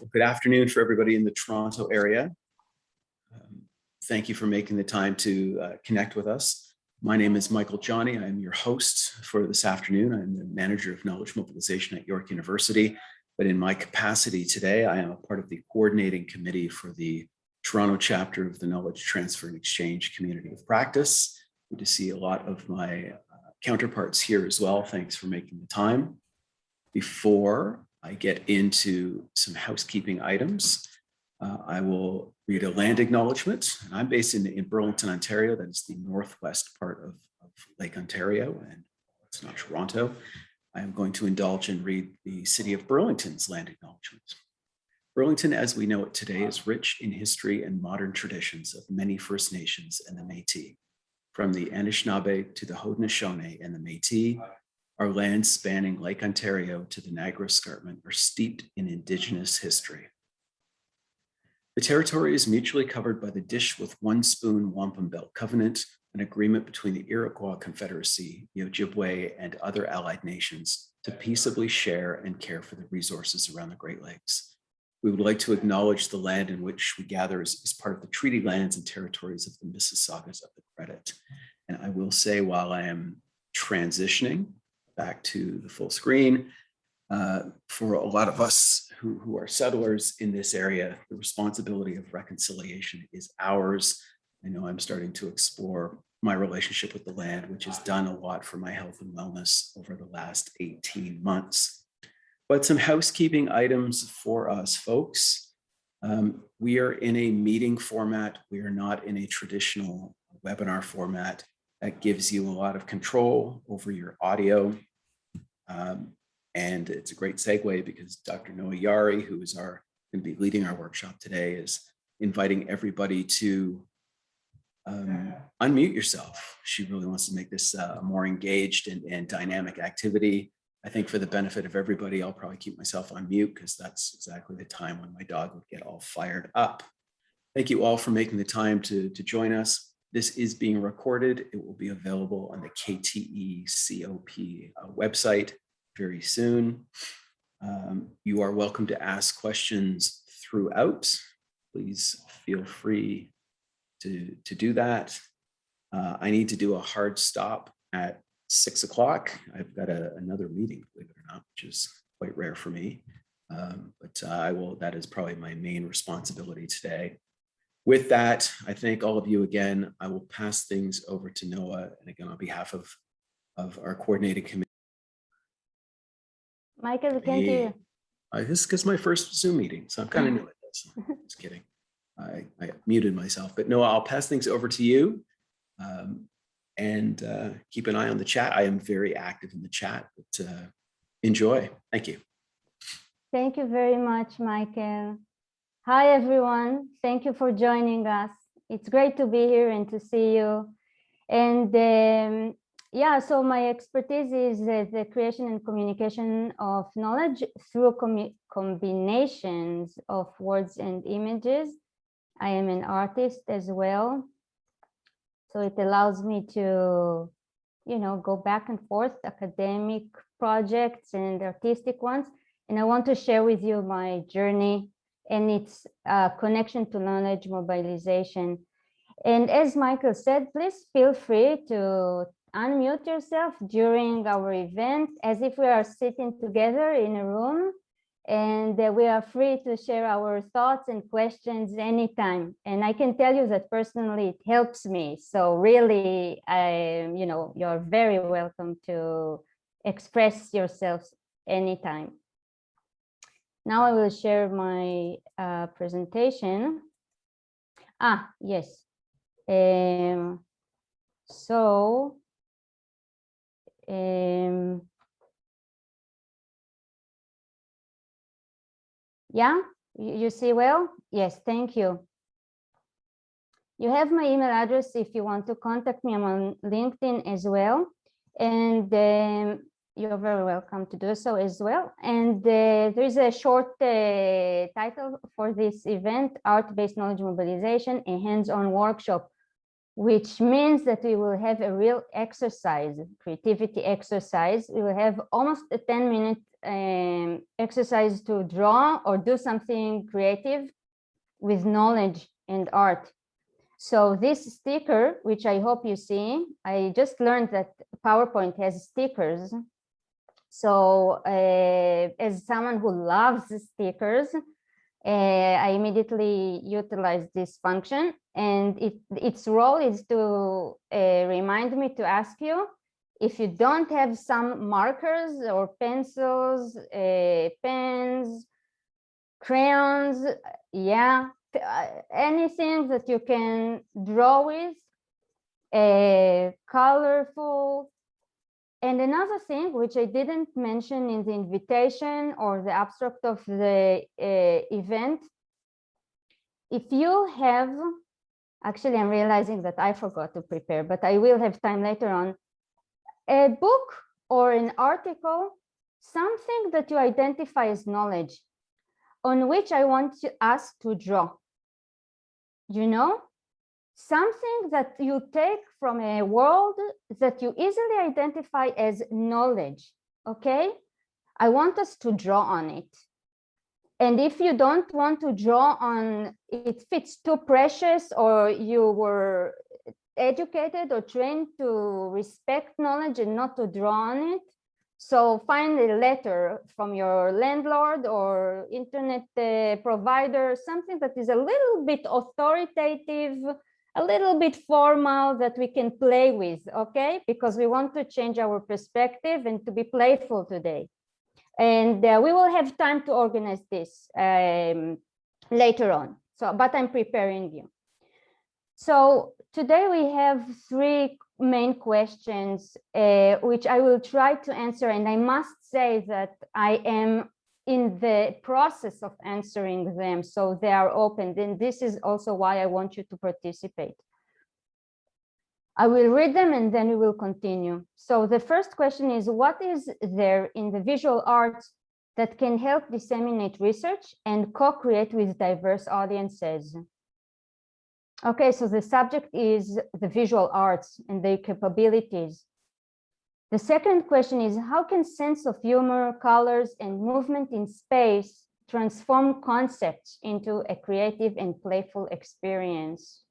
Well, good afternoon for everybody in the Toronto area. Thank you for making the time to connect with us. My name is Michael Johnny. I'm your host for this afternoon. I'm the manager of knowledge mobilization at York University. But in my capacity today, I am a part of the coordinating committee for the Toronto chapter of the Knowledge Transfer and Exchange Community of Practice. Good to see a lot of my counterparts here as well. Thanks for making the time. Before I get into some housekeeping items, I will read a land acknowledgement. And I'm based in Burlington, Ontario. That is the northwest part of Lake Ontario, and it's not Toronto. I am going to indulge and read the City of Burlington's land acknowledgement. Burlington, as we know it today, is rich in history and modern traditions of many First Nations and the Métis. From the Anishinaabe to the Haudenosaunee and the Métis, our lands spanning Lake Ontario to the Niagara Escarpment are steeped in Indigenous history. The territory is mutually covered by the Dish with One Spoon Wampum Belt Covenant, an agreement between the Iroquois Confederacy, the Ojibwe, and other allied nations to peaceably share and care for the resources around the Great Lakes. We would like to acknowledge the land in which we gather as part of the treaty lands and territories of the Mississaugas of the Credit. And I will say, while I am transitioning back to the full screen, for a lot of us who are settlers in this area, the responsibility of reconciliation is ours. I know I'm starting to explore my relationship with the land, which has done a lot for my health and wellness over the last 18 months. But some housekeeping items for us, folks. We are in a meeting format. We are not in a traditional webinar format that gives you a lot of control over your audio. And it's a great segue because Dr. Noa Yaari, who is going to be leading our workshop today, is inviting everybody to unmute yourself. She really wants to make this a more engaged and dynamic activity. I think for the benefit of everybody, I'll probably keep myself on mute because that's exactly the time when my dog would get all fired up. Thank you all for making the time to join us. This is being recorded. It will be available on the KTE COP website very soon. You are welcome to ask questions throughout. Please feel free to do that. I need to do a hard stop at 6 o'clock. I've got another meeting, believe it or not, which is quite rare for me. But that is probably my main responsibility today. With that, I thank all of you again. I will pass things over to Noa, and again, on behalf of our coordinating committee. Michael, we can't hear you. This is my first Zoom meeting, so I'm kind of new at this. Just kidding. I muted myself, but Noa, I'll pass things over to you. And keep an eye on the chat. I am very active in the chat, but enjoy. Thank you. Thank you very much, Michael. Hi, everyone. Thank you for joining us. It's great to be here and to see you. And yeah, so my expertise is the creation and communication of knowledge through combinations of words and images. I am an artist as well. So it allows me to, go back and forth, academic projects and artistic ones. And I want to share with you my journey and its connection to knowledge mobilization. And as Michael said, please feel free to unmute yourself during our event as if we are sitting together in a room. And we are free to share our thoughts and questions anytime. And I can tell you that personally, it helps me. So really, you're very welcome to express yourselves anytime. Now I will share my presentation. Yes. Yeah, you see well? Yes, thank you. You have my email address if you want to contact me. I'm on LinkedIn as well. And you're very welcome to do so as well. And there is a short title for this event, Art-Based Knowledge Mobilization, a hands-on workshop which means that we will have a real exercise, creativity exercise. We will have almost a 10-minute exercise to draw or do something creative with knowledge and art. So this sticker, which I hope you see, I just learned that PowerPoint has stickers. So as someone who loves stickers, I immediately utilized this function, and its role is to remind me to ask you if you don't have some markers or pencils, pens, crayons, yeah, anything that you can draw with, colorful. And another thing which I didn't mention in the invitation or the abstract of the event, if you have, actually I'm realizing that I forgot to prepare, but I will have time later on, a book or an article, something that you identify as knowledge, on which I want us to draw. You know, something that you take from a world that you easily identify as knowledge, okay? I want us to draw on it. And if you don't want to draw on it, fits too precious, or you were educated or trained to respect knowledge and not to draw on it, so find a letter from your landlord or internet provider, something that is a little bit authoritative, a little bit formal, that we can play with, okay? Because we want to change our perspective and to be playful today. And we will have time to organize this later on. So, but I'm preparing you. So today we have three main questions, which I will try to answer. And I must say that I am in the process of answering them, so they are open. And this is also why I want you to participate. I will read them and then we will continue. So the first question is, what is there in the visual arts that can help disseminate research and co-create with diverse audiences? Okay, so the subject is the visual arts and their capabilities. The second question is, how can sense of humor, colors, and movement in space transform concepts into a creative and playful experience?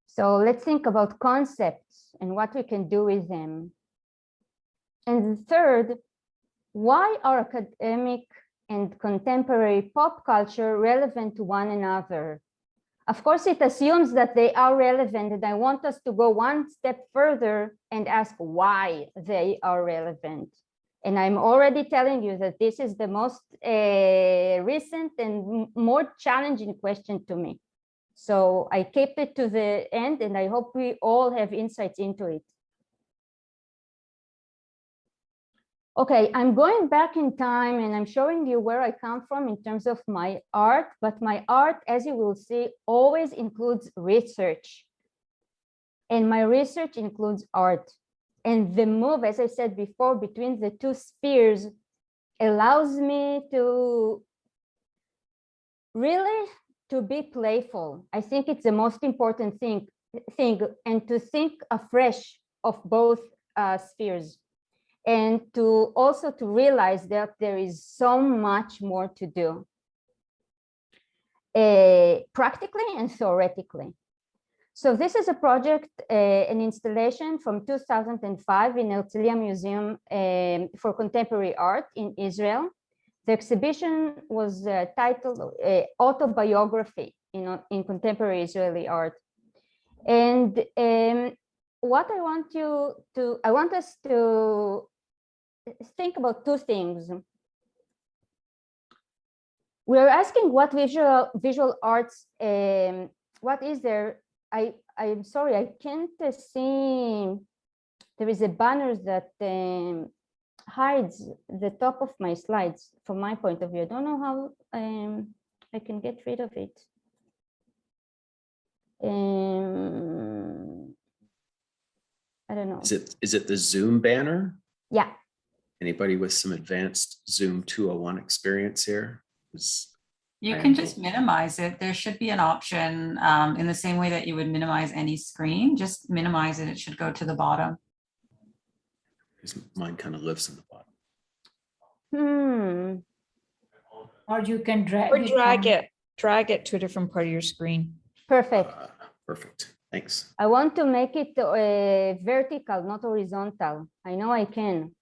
So let's think about concepts and what we can do with them. And the third, why are academic and contemporary pop culture relevant to one another? Of course, it assumes that they are relevant, and I want us to go one step further and ask why they are relevant. And I'm already telling you that this is the most recent and more challenging question to me. So I kept it to the end, and I hope we all have insights into it. Okay, I'm going back in time and I'm showing you where I come from in terms of my art, but my art, as you will see, always includes research. And my research includes art. And the move, as I said before, between the two spheres allows me to really to be playful. I think it's the most important thing, and to think afresh of both spheres. And to also to realize that there is so much more to do, practically and theoretically. So this is a project, an installation from 2005 in Herzliya Museum for Contemporary Art in Israel. The exhibition was titled Autobiography in Contemporary Israeli Art. And what I want us to think about two things. We're asking what visual arts, what is there? I'm sorry, I can't see. There is a banner that hides the top of my slides from my point of view. I don't know how I can get rid of it. I don't know. Is it the Zoom banner? Yeah. Anybody with some advanced Zoom 201 experience here? You can just minimize it. There should be an option in the same way that you would minimize any screen. Just minimize it. It should go to the bottom. Because mine kind of lives in the bottom. Or you can drag Or it. drag it to a different part of your screen. Perfect. Perfect. Thanks. I want to make it vertical, not horizontal. I know I can.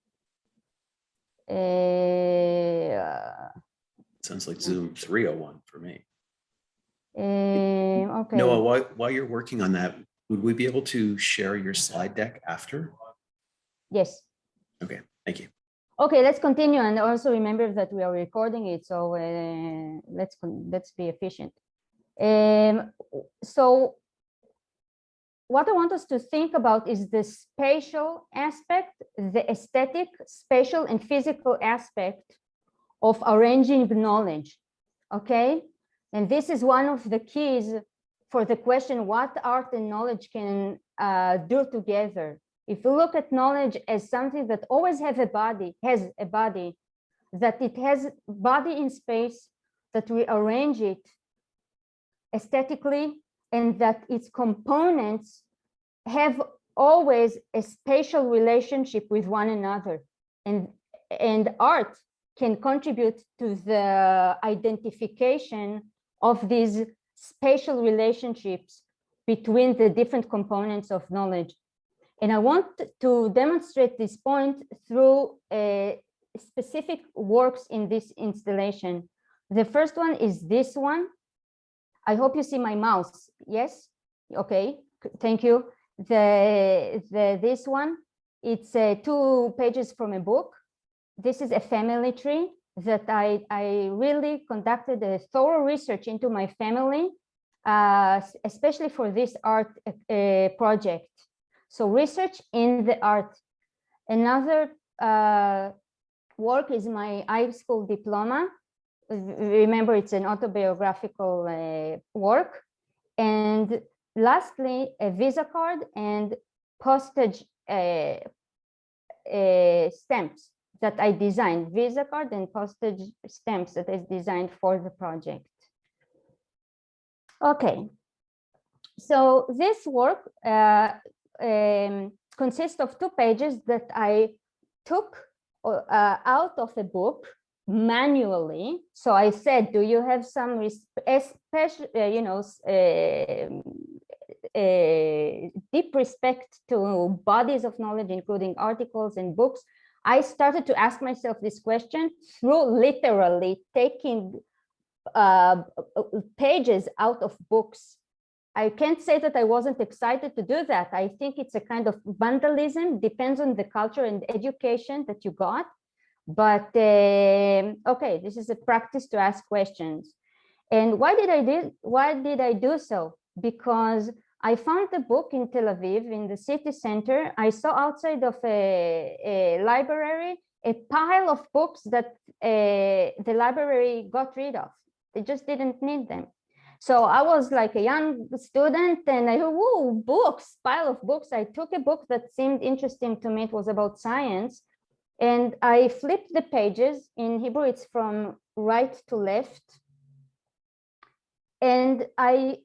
Sounds like Zoom 301 for me. Okay. Noah, while you're working on that, would we be able to share your slide deck after? Yes. Okay, thank you. Okay, let's continue, and also remember that we are recording it, so let's be efficient. So what I want us to think about is the spatial aspect, the aesthetic, spatial, and physical aspect of arranging knowledge. Okay, and this is one of the keys for the question: what art and knowledge can do together? If you look at knowledge as something that always has a body, that it has body in space, that we arrange it aesthetically, and that its components have always a spatial relationship with one another. And art can contribute to the identification of these spatial relationships between the different components of knowledge. And I want to demonstrate this point through specific works in this installation. The first one is this one. I hope you see my mouse. Yes? Okay, thank you. This one, it's 2 pages from a book. This is a family tree that I really conducted a thorough research into my family, especially for this art project. So research in the art. Another work is my high school diploma. Remember, it's an autobiographical work. And lastly, a Visa card and postage stamps that I designed. Visa card and postage stamps that I designed for the project. Okay, so this work consists of 2 pages that I took out of a book manually. So I said, do you have some deep respect to bodies of knowledge, including articles and books? I started to ask myself this question through literally taking pages out of books. I can't say that I wasn't excited to do that. I think it's a kind of vandalism, depends on the culture and education that you got. But okay, this is a practice to ask questions. And why did I do so? Because I found the book in Tel Aviv, in the city center. I saw outside of a library a pile of books that the library got rid of. They just didn't need them. So I was like a young student, and I thought, whoa, books, pile of books. I took a book that seemed interesting to me. It was about science. And I flipped the pages. In Hebrew, it's from right to left. And I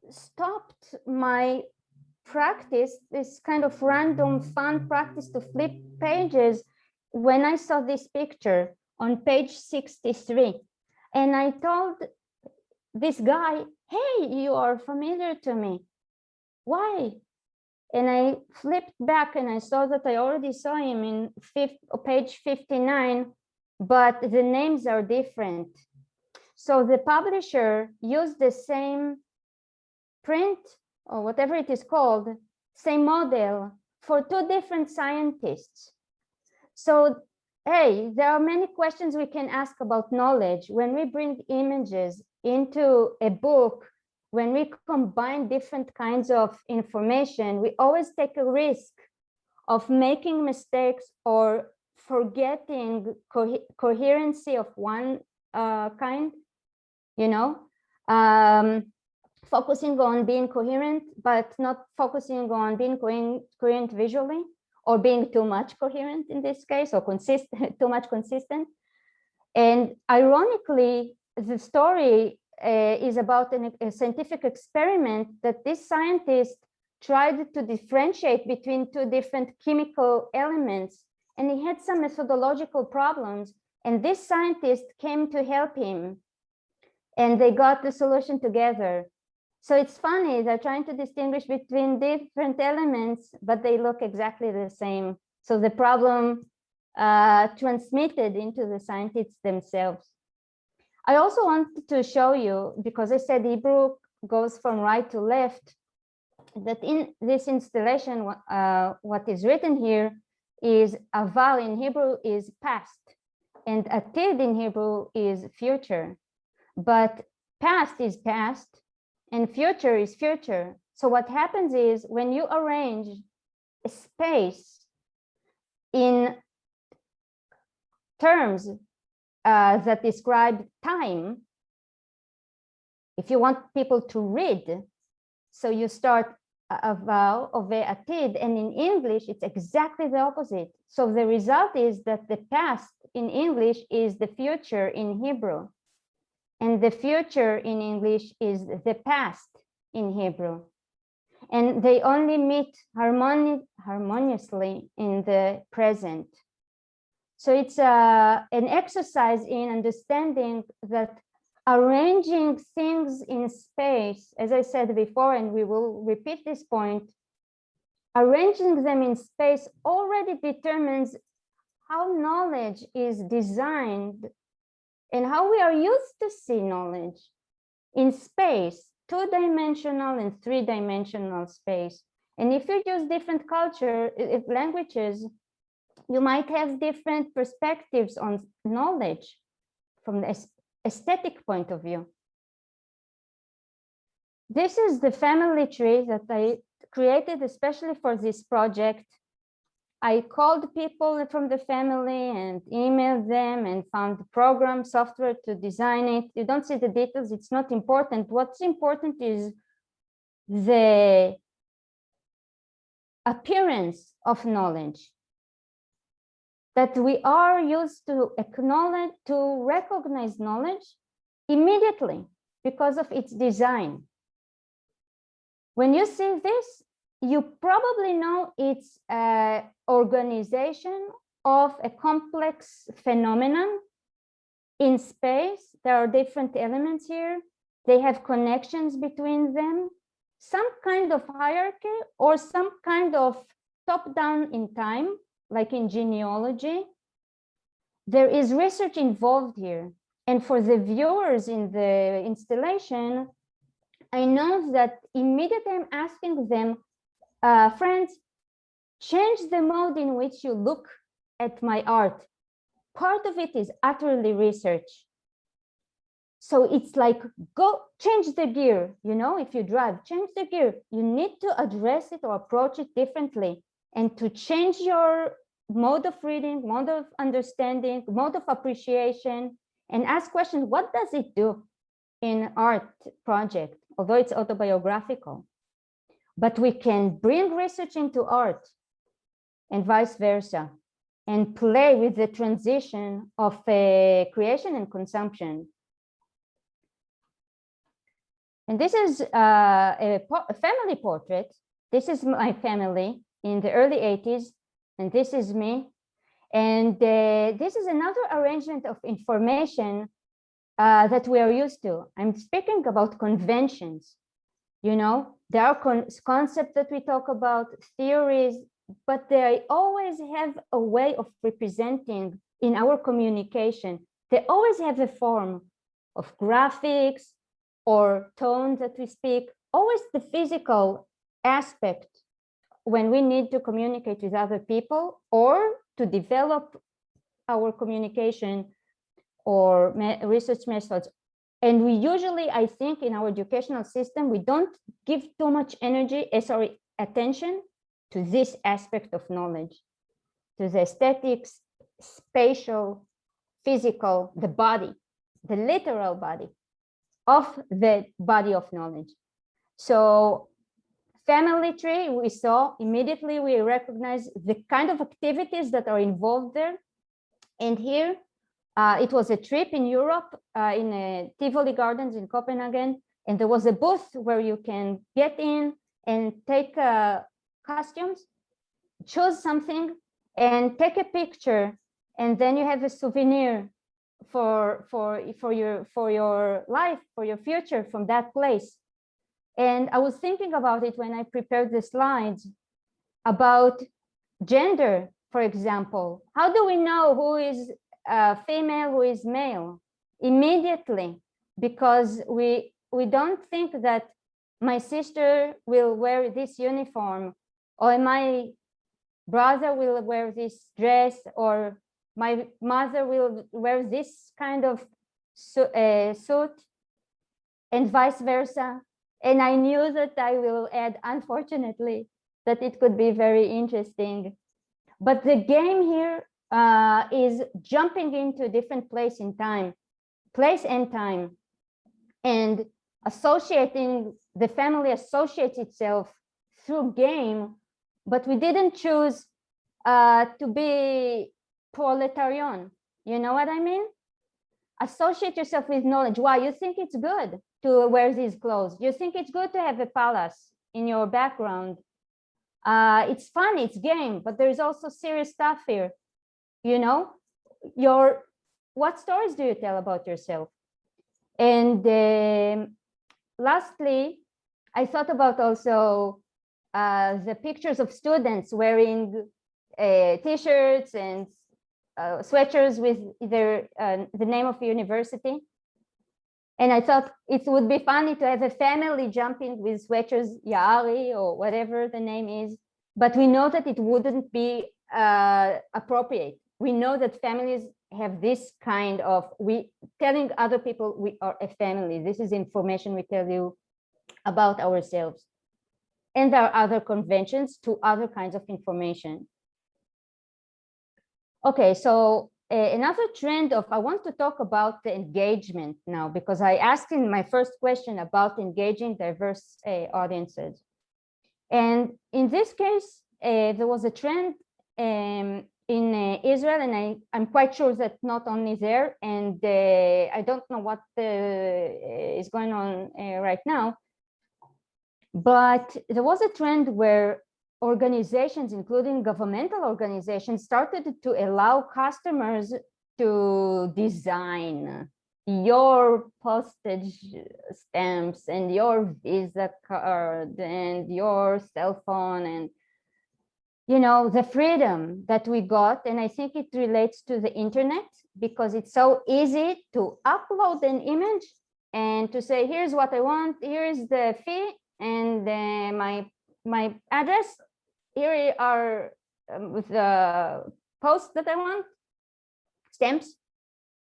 stopped my practice, this kind of random fun practice to flip pages, when I saw this picture on page 63. And I told this guy, hey, you are familiar to me. Why? And I flipped back and I saw that I already saw him in page 59, but the names are different. So the publisher used the same print, or whatever it is called, same model for 2 different scientists. So, hey, there are many questions we can ask about knowledge. When we bring images into a book, when we combine different kinds of information, we always take a risk of making mistakes or forgetting coherency of one kind, you know, focusing on being coherent, but not focusing on being coherent visually, or being too much coherent in this case, or too much consistent. And ironically, the story is about a scientific experiment that this scientist tried to differentiate between two different chemical elements, and he had some methodological problems, and this scientist came to help him, and they got the solution together. So it's funny, they're trying to distinguish between different elements, but they look exactly the same. So the problem transmitted into the scientists themselves. I also wanted to show you, because I said Hebrew goes from right to left, that in this installation, what is written here is aval in Hebrew is past, and atid in Hebrew is future. But past is past, and future is future. So what happens is when you arrange a space in terms that describe time, if you want people to read, so you start aval of atid, and in English it's exactly the opposite. So the result is that the past in English is the future in Hebrew, and the future in English is the past in Hebrew, and they only meet harmoniously in the present. So it's an exercise in understanding that arranging things in space, as I said before, and we will repeat this point, arranging them in space already determines how knowledge is designed and how we are used to see knowledge in space, two-dimensional and three-dimensional space. And if you use different languages, you might have different perspectives on knowledge from the aesthetic point of view. This is the family tree that I created especially for this project. I called people from the family and emailed them and found the program software to design it. You don't see the details, it's not important. What's important is the appearance of knowledge, that we are used to acknowledge, to recognize knowledge immediately because of its design. When you see this, you probably know it's an organization of a complex phenomenon in space. There are different elements here. They have connections between them, some kind of hierarchy or some kind of top-down in time, like in genealogy. There is research involved here. And for the viewers in the installation, I know that immediately I'm asking them, friends, change the mode in which you look at my art. Part of it is utterly research. So it's like, go change the gear, you know, if you drive, change the gear. You need to address it or approach it differently, and to change your mode of reading, mode of understanding, mode of appreciation, and ask questions, what does it do in art project, although it's autobiographical? But we can bring research into art and vice versa, and play with the transition of creation and consumption. And this is a family portrait. This is my family in the early 80s, and this is me. And this is another arrangement of information that we are used to. I'm speaking about conventions. You know, there are concepts that we talk about, theories, but they always have a way of representing in our communication. They always have a form of graphics or tone that we speak, always the physical aspect when we need to communicate with other people or to develop our communication or research methods. And we usually, I think, in our educational system, we don't give too much attention to this aspect of knowledge, to the aesthetics, spatial, physical, the body, the literal body of the body of knowledge. So family tree, we saw immediately, we recognize the kind of activities that are involved there. And here, It was a trip in Europe, in Tivoli Gardens in Copenhagen, and there was a booth where you can get in and take costumes, choose something, and take a picture, and then you have a souvenir for your life, for your future from that place. And I was thinking about it when I prepared the slides about gender, for example. How do we know who is female, who is male? Immediately, because we don't think that my sister will wear this uniform, or my brother will wear this dress, or my mother will wear this kind of suit, and vice versa. And I knew that I will add, unfortunately, that it could be very interesting. But the game here is jumping into a different place and time, and associating, the family associates itself through game, but we didn't choose to be proletarian. You know what I mean? Associate yourself with knowledge. Why? You think it's good to wear these clothes. You think it's good to have a palace in your background. It's fun, it's game, but there's also serious stuff here. You know, what stories do you tell about yourself? And lastly, I thought about also the pictures of students wearing t-shirts and sweatshirts with the name of the university. And I thought it would be funny to have a family jumping with sweatshirts, Yaari or whatever the name is, but we know that it wouldn't be appropriate. We know that families have this kind of, telling other people we are a family. This is information we tell you about ourselves. And there are other conventions to other kinds of information. Okay, so another trend of, I want to talk about the engagement now, because I asked in my first question about engaging diverse audiences. And in this case, there was a trend in Israel, and I'm quite sure that not only there, and I don't know what is going on right now, but there was a trend where organizations, including governmental organizations, started to allow customers to design your postage stamps and your Visa card and your cell phone, and you know, the freedom that we got. And I think it relates to the internet, because it's so easy to upload an image and to say, here's what I want, here is the fee, and my address, here are the posts that I want, stamps,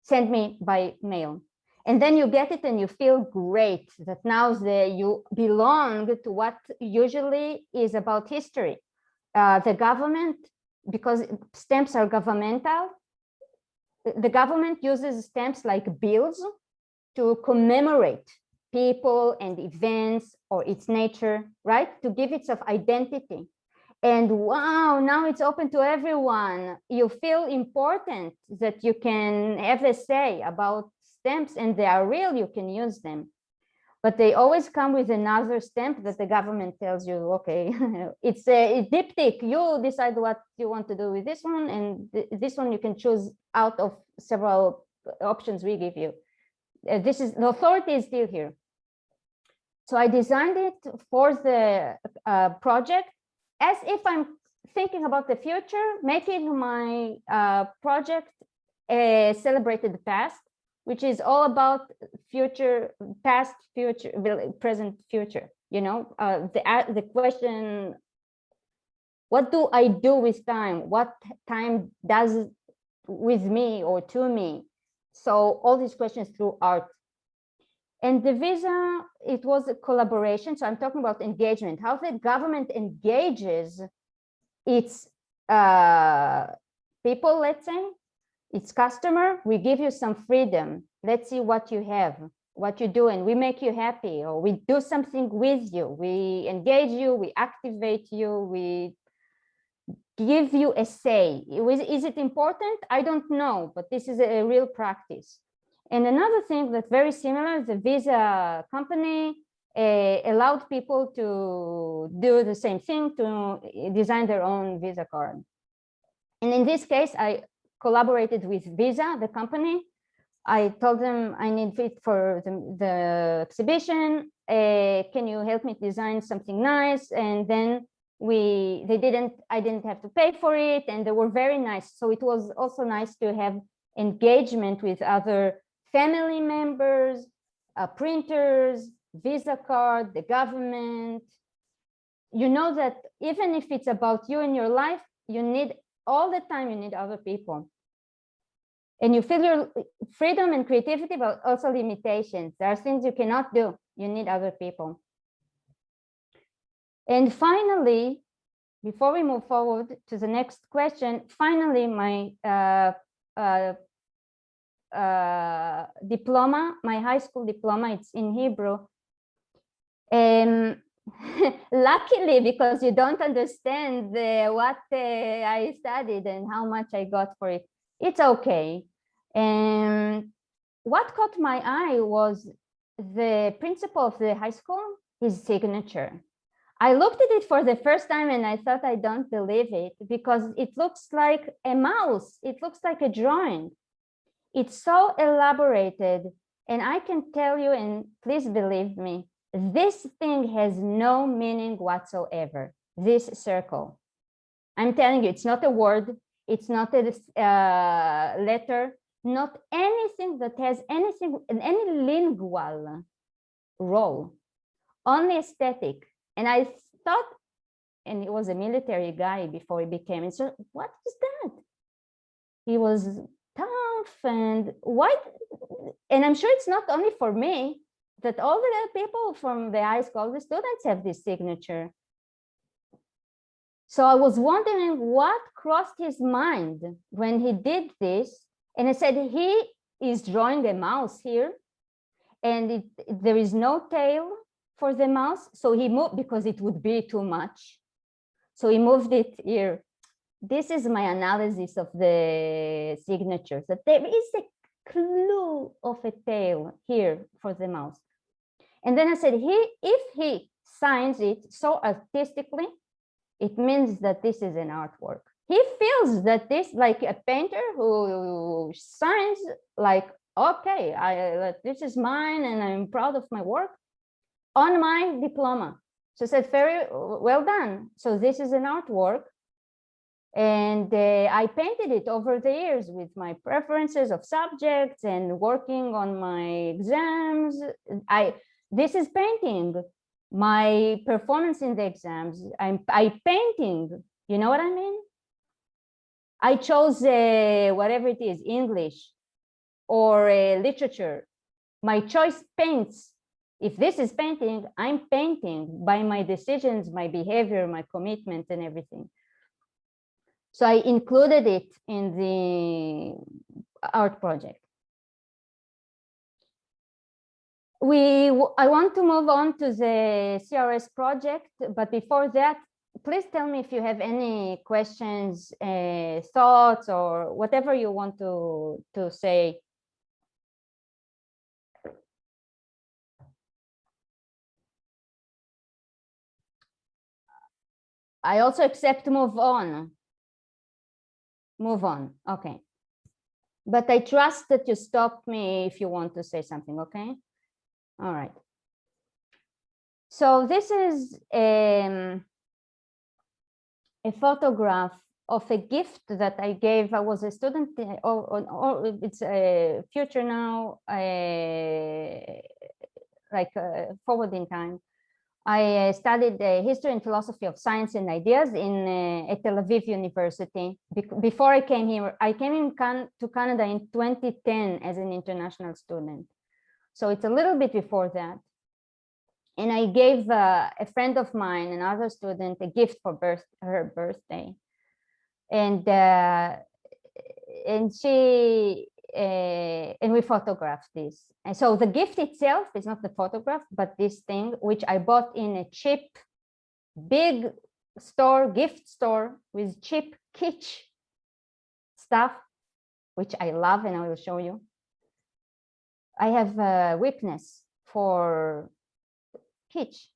send me by mail. And then you get it and you feel great that now you belong to what usually is about history. The government, because stamps are governmental, the government uses stamps like bills to commemorate people and events or its nature, right? To give itself identity. And wow, now it's open to everyone. You feel important that you can have a say about stamps, and they are real, you can use them. But they always come with another stamp that the government tells you, okay, it's a diptych. You decide what you want to do with this one, and this one you can choose out of several options we give you. This is, the authority is still here. So I designed it for the project as if I'm thinking about the future, making my project a celebrated past, which is all about future, past, future, present, future. You know, the question, what do I do with time? What time does with me or to me? So all these questions through art. And the visa, it was a collaboration. So I'm talking about engagement, how the government engages its people, let's say, its customer. We give you some freedom. Let's see what you have, what you do, and we make you happy, or we do something with you. We engage you, we activate you, we give you a say. Is it important? I don't know, but this is a real practice. And another thing that's very similar, the visa company allowed people to do the same thing, to design their own visa card. And in this case, I collaborated with Visa, the company. I told them I need it for the exhibition. Can you help me design something nice? And then I didn't have to pay for it, and they were very nice. So it was also nice to have engagement with other family members, printers, Visa card, the government. You know that even if it's about you in your life, you need all the time, you need other people. And you feel your freedom and creativity, but also limitations. There are things you cannot do. You need other people. And finally, before we move forward to the next question, finally, my diploma, my high school diploma, it's in Hebrew. Luckily, because you don't understand what I studied and how much I got for it, it's okay. And what caught my eye was the principal of the high school, his signature. I looked at it for the first time and I thought, I don't believe it, because it looks like a mouse. It looks like a drawing. It's so elaborated. And I can tell you, and please believe me, this thing has no meaning whatsoever, this circle. I'm telling you, it's not a word. It's not a letter, not anything that has anything, any lingual role, only aesthetic. And I thought, and he was a military guy before he became, and so what is that? He was tough and white. And I'm sure it's not only for me, that all the people from the high school, the students have this signature. So I was wondering what crossed his mind when he did this. And I said, he is drawing a mouse here, and there is no tail for the mouse. So he moved, because it would be too much. So he moved it here. This is my analysis of the signatures, that there is a clue of a tail here for the mouse. And then I said, if he signs it so artistically, it means that this is an artwork. He feels that this, like a painter who signs like, okay, this is mine and I'm proud of my work on my diploma. So I said, very well done. So this is an artwork. And I painted it over the years with my preferences of subjects and working on my exams. This is painting. My performance in the exams, I painting. You know what I mean? I chose whatever it is, English or literature. My choice paints. If this is painting, I'm painting by my decisions, my behavior, my commitment, and everything. So I included it in the art project. I want to move on to the CRS project, but before that, please tell me if you have any questions, thoughts, or whatever you want to say. I also accept move on. Move on, okay. But I trust that you stop me if you want to say something, okay? All right. So this is a photograph of a gift that I gave. I was a student, or it's a future now, like forward in time. I studied history and philosophy of science and ideas at Tel Aviv University. Before I came here, I came to Canada in 2010 as an international student. So it's a little bit before that. And I gave a friend of mine, another student, a gift for her birthday. And we photographed this. And so the gift itself is not the photograph, but this thing, which I bought in a cheap, big store, gift store with cheap kitsch stuff, which I love, and I will show you. I have a weakness for kitsch.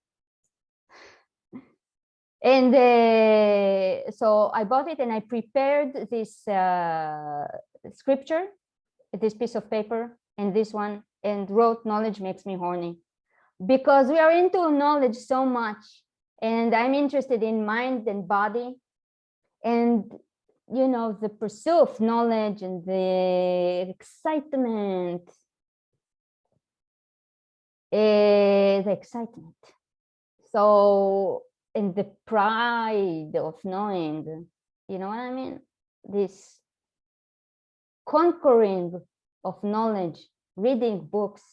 And so I bought it and I prepared this scripture, this piece of paper, and this one, and wrote "Knowledge makes me horny," because we are into knowledge so much, and I'm interested in mind and body, and you know, the pursuit of knowledge and the excitement, So, and the pride of knowing, you know what I mean? This conquering of knowledge, reading books,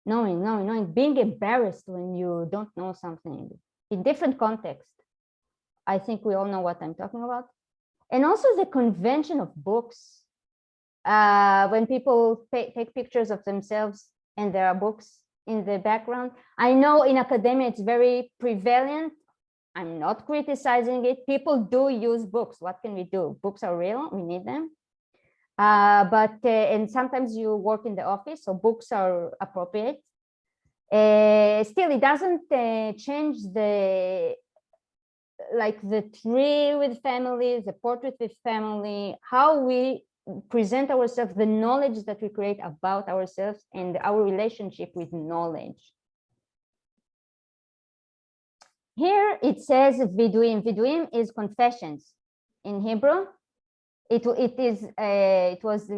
knowing, being embarrassed when you don't know something in different contexts. I think we all know what I'm talking about. And also the convention of books. When people take pictures of themselves and there are books in the background. I know in academia it's very prevalent. I'm not criticizing it. People do use books. What can we do? Books are real. We need them. And sometimes you work in the office, so books are appropriate. Still, it doesn't change the tree with family, the portrait with family, how we present ourselves, the knowledge that we create about ourselves and our relationship with knowledge. Here it says viduim. Viduim is confessions in Hebrew. It was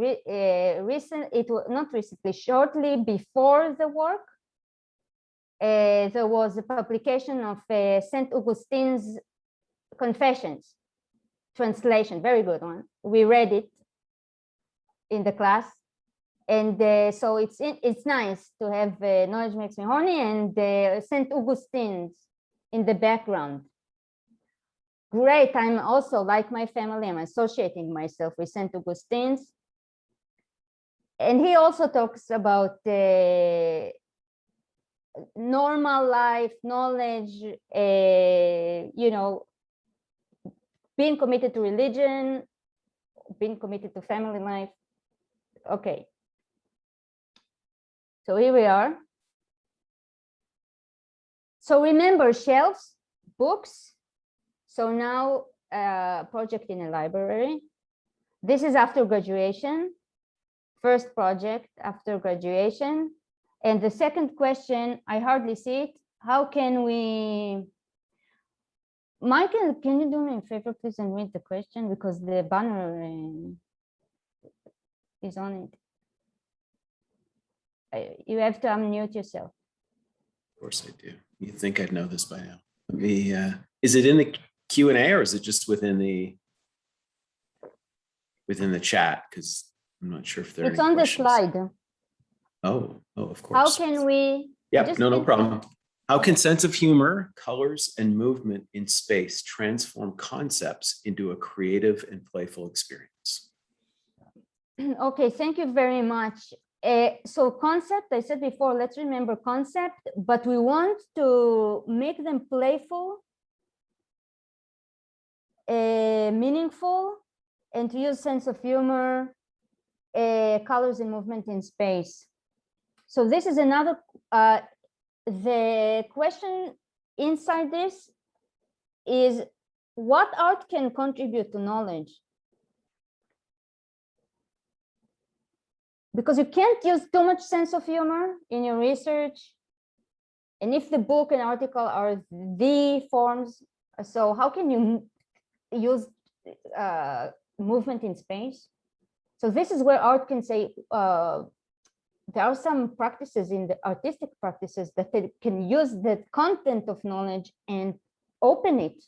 not recently, shortly before the work. There was a publication of Saint Augustine's Confessions, translation, very good one. We read it in the class, and so it's nice to have Knowledge Makes Me Horny and Saint Augustine's in the background. Great. I'm also, like my family, I'm associating myself with Saint Augustine's, and he also talks about normal life, knowledge, you know, being committed to religion, being committed to family life. Okay. So here we are. So remember, shelves, books. So now project in a library. This is after graduation. First project after graduation. And the second question, I hardly see it. How can we, Michael, can you do me a favor, please, and read the question, because the banner is on it. You have to unmute yourself. Of course I do. You'd think I'd know this by now. Let me, is it in the Q&A or is it just within the chat? Because I'm not sure if there are It's any on questions. the slide. Oh, of course. How can we? Yep, no problem. How can sense of humor, colors, and movement in space transform concepts into a creative and playful experience? Okay, thank you very much. So concept, I said before, let's remember concept, but we want to make them playful, meaningful, and to use sense of humor, colors and movement in space. So this is another, the question inside this is, what art can contribute to knowledge? Because you can't use too much sense of humor in your research. And if the book and article are the forms, so how can you use movement in space? So this is where art can say, there are some practices in the artistic practices that they can use the content of knowledge and open it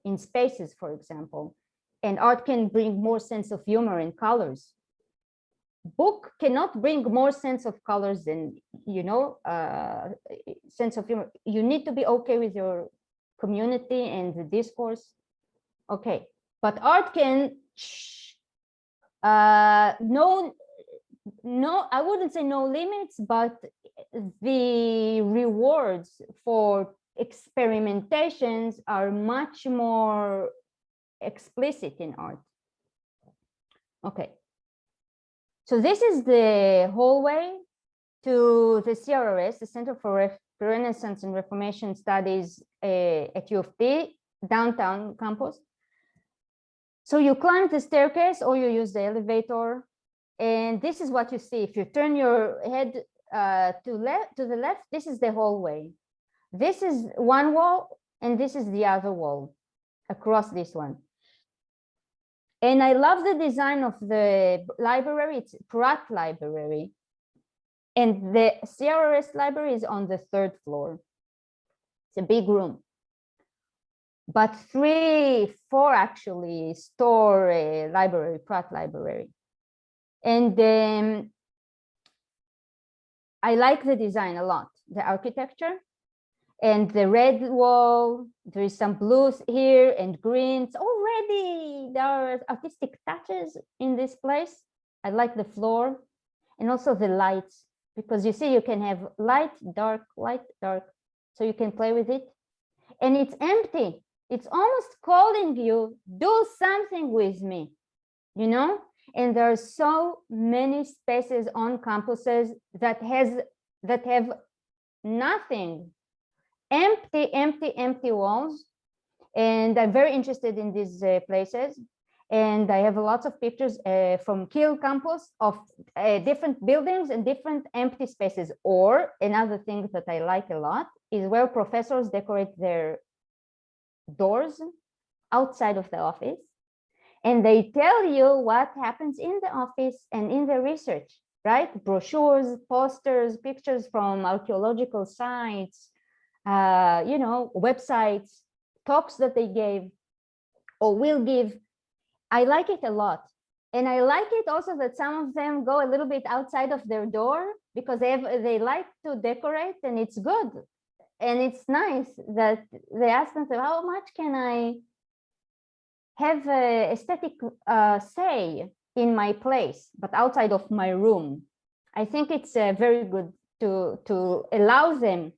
in spaces, for example. And art can bring more sense of humor and colors. Book cannot bring more sense of colors than, you know, sense of humor. You need to be okay with your community and the discourse. Okay, but art can, no, I wouldn't say no limits, but the rewards for experimentations are much more explicit in art. Okay. So this is the hallway to the CRS, the Center for Renaissance and Reformation Studies at U of T, downtown campus. So you climb the staircase or you use the elevator, and this is what you see. If you turn your head to the left, this is the hallway. This is one wall, and this is the other wall across this one. And I love the design of the library. It's Pratt Library. And the CRS library is on the 3rd floor. It's a big room. But 3, 4 actually store a library, Pratt Library. And I like the design a lot, the architecture. And the red wall, there is some blues here and greens. Already there are artistic touches in this place. I like the floor and also the lights, because you see you can have light, dark, so you can play with it. And it's empty. It's almost calling you, do something with me, you know? And there are so many spaces on campuses that have nothing. Empty walls, and I'm very interested in these places. And I have lots of pictures from Kiel campus of different buildings and different empty spaces. Or another thing that I like a lot is where professors decorate their doors outside of the office, and they tell you what happens in the office and in the research, right? Brochures, posters, pictures from archaeological sites, you know, websites, talks that they gave or will give. I like it a lot. And I like it also that some of them go a little bit outside of their door, because they like to decorate, and it's good. And it's nice that they ask themselves, how much can I have aesthetic say in my place, but outside of my room? I think it's very good to allow them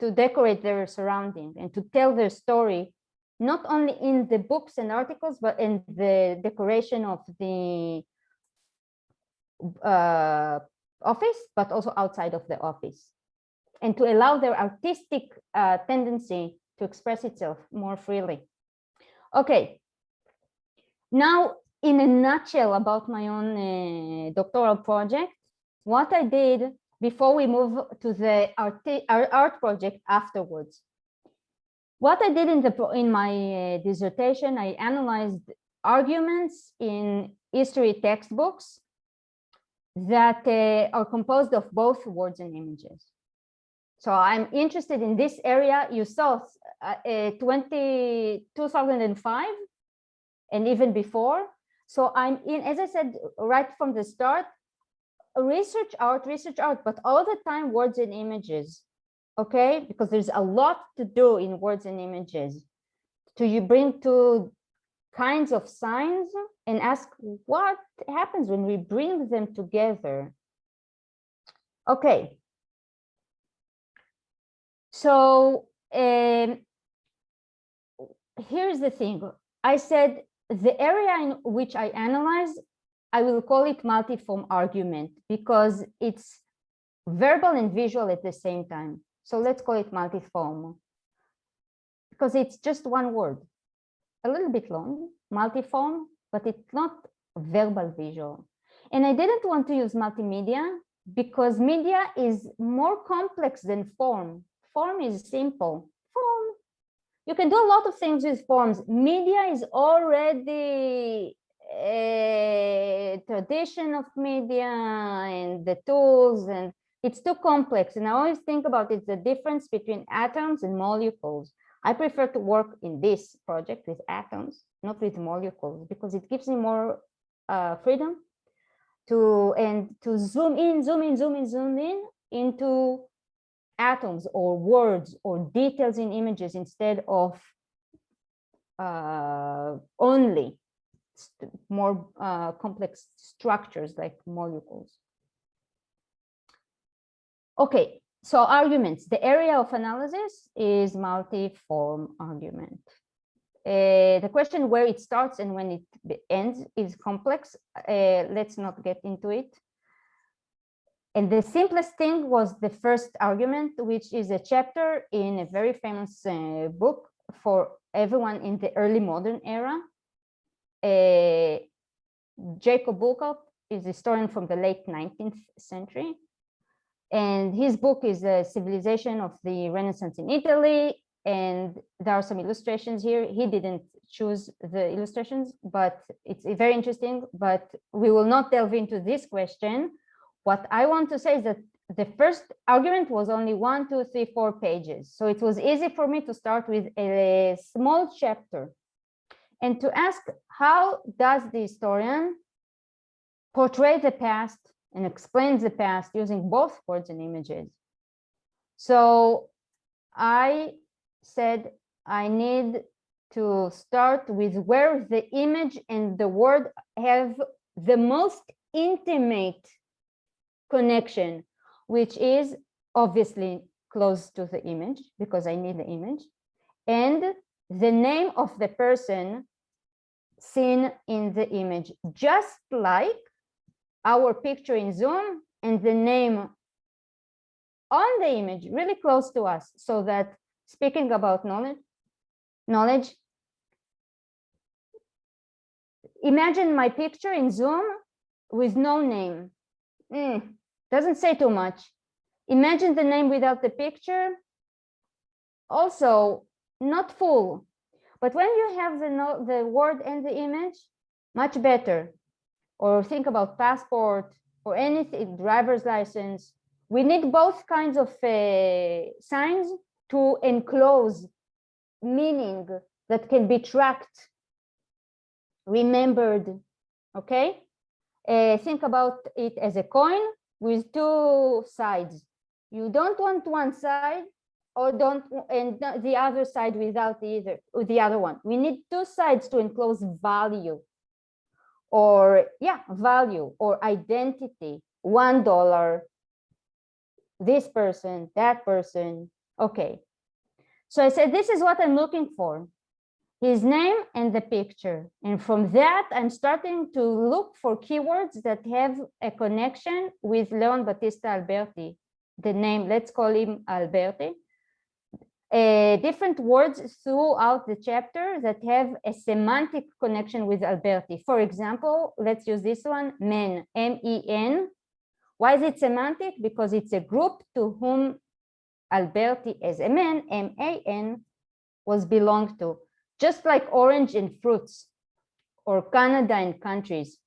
to decorate their surrounding and to tell their story, not only in the books and articles, but in the decoration of the office, but also outside of the office, and to allow their artistic tendency to express itself more freely. Okay, now in a nutshell about my own doctoral project, what I did before we move to the art project afterwards. What I did in my dissertation, I analyzed arguments in history textbooks that are composed of both words and images. So I'm interested in this area. You saw 2005 and even before. So I'm in, as I said, right from the start, research art, but all the time words and images, okay? Because there's a lot to do in words and images. You bring two kinds of signs and ask what happens when we bring them together. Okay. So here's the thing. I said the area in which I analyze, I will call it multiform argument because it's verbal and visual at the same time. So let's call it multiform because it's just one word, a little bit long, multiform, but it's not verbal visual. And I didn't want to use multimedia because media is more complex than form. Form is simple. Form, you can do a lot of things with forms. Media is already a tradition of media and the tools, and it's too complex. And I always think about it, the difference between atoms and molecules. I prefer to work in this project with atoms, not with molecules, because it gives me more freedom to zoom in into atoms or words or details in images instead of only more complex structures like molecules. Okay, So arguments, the area of analysis is multiform argument. The question where it starts and when it ends is complex. Let's not get into it. And the simplest thing was the first argument, which is a chapter in a very famous book for everyone in the early modern era. Jacob Burckhardt is a historian from the late 19th century. And his book is a civilization of the Renaissance in Italy. And there are some illustrations here. He didn't choose the illustrations, but it's very interesting. But we will not delve into this question. What I want to say is that the first argument was only 1, 2, 3, 4 pages. So it was easy for me to start with a small chapter and to ask, how does the historian portray the past and explain the past using both words and images? So I said I need to start with where the image and the word have the most intimate connection, which is obviously close to the image because I need the image, and the name of the person seen in the image, just like our picture in Zoom and the name on the image really close to us, so that speaking about knowledge, imagine my picture in Zoom with no name. Doesn't say too much. Imagine the name without the picture, also not full. But when you have the word and the image, much better. Or think about passport or anything, driver's license. We need both kinds of signs to enclose meaning that can be tracked, remembered, okay? Think about it as a coin with 2 sides. You don't want one side or and the other side without the other one. We need 2 sides to enclose value, or value or identity. $1, this person, that person. Okay. So I said, this is what I'm looking for. His name and the picture. And from that, I'm starting to look for keywords that have a connection with Leon Battista Alberti. The name, let's call him Alberti. Different words throughout the chapter that have a semantic connection with Alberti. For example, let's use this one, men, M-E-N. Why is it semantic? Because it's a group to whom Alberti as a man, M-A-N, was belonged to. Just like orange and fruits, or Canada and countries.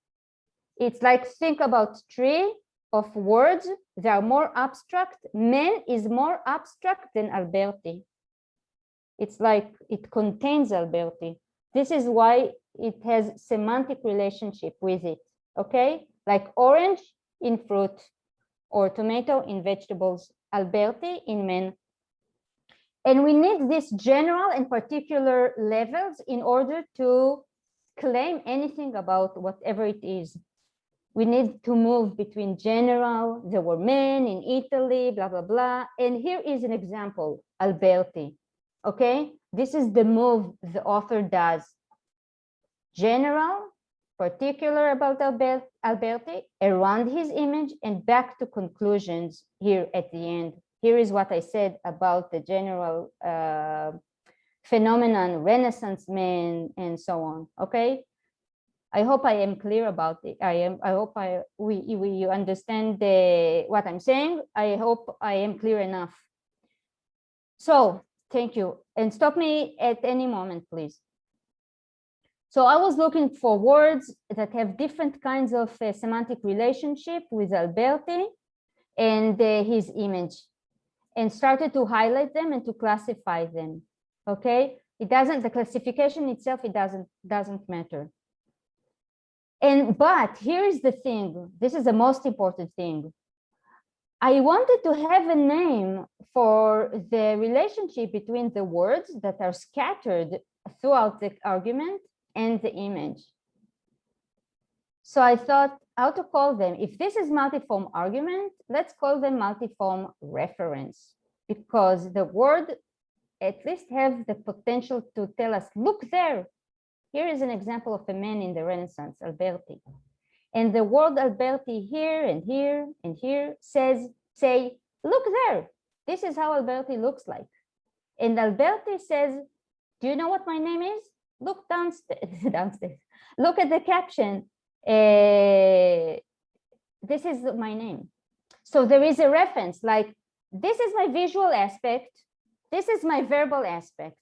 It's like, think about tree of words. They are more abstract. Men is more abstract than Alberti. It's like it contains Alberti. This is why it has semantic relationship with it, okay? Like orange in fruit, or tomato in vegetables, Alberti in men. And we need these general and particular levels in order to claim anything about whatever it is. We need to move between general, there were men in Italy, blah, blah, blah. And here is an example, Alberti, okay? This is the move the author does. General, particular about Alberti, around his image, and back to conclusions here at the end. Here is what I said about the general phenomenon, Renaissance men, and so on. Okay, I hope I am clear about it. I hope you understand what I'm saying. I hope I am clear enough. So thank you, and stop me at any moment, please. So I was looking for words that have different kinds of semantic relationship with Alberti and his image, and started to highlight them and to classify them. Okay, it doesn't, the classification itself, it doesn't matter. But here is the thing, this is the most important thing. I wanted to have a name for the relationship between the words that are scattered throughout the argument and the image. So I thought, how to call them. If this is multiform argument, let's call them multiform reference, because the word at least have the potential to tell us, look there. Here is an example of a man in the Renaissance, Alberti. And the word Alberti here and here and here say, look there. This is how Alberti looks like. And Alberti says, do you know what my name is? Look downstairs. Look at the caption. This is my name. So there is a reference, like, this is my visual aspect. This is my verbal aspect.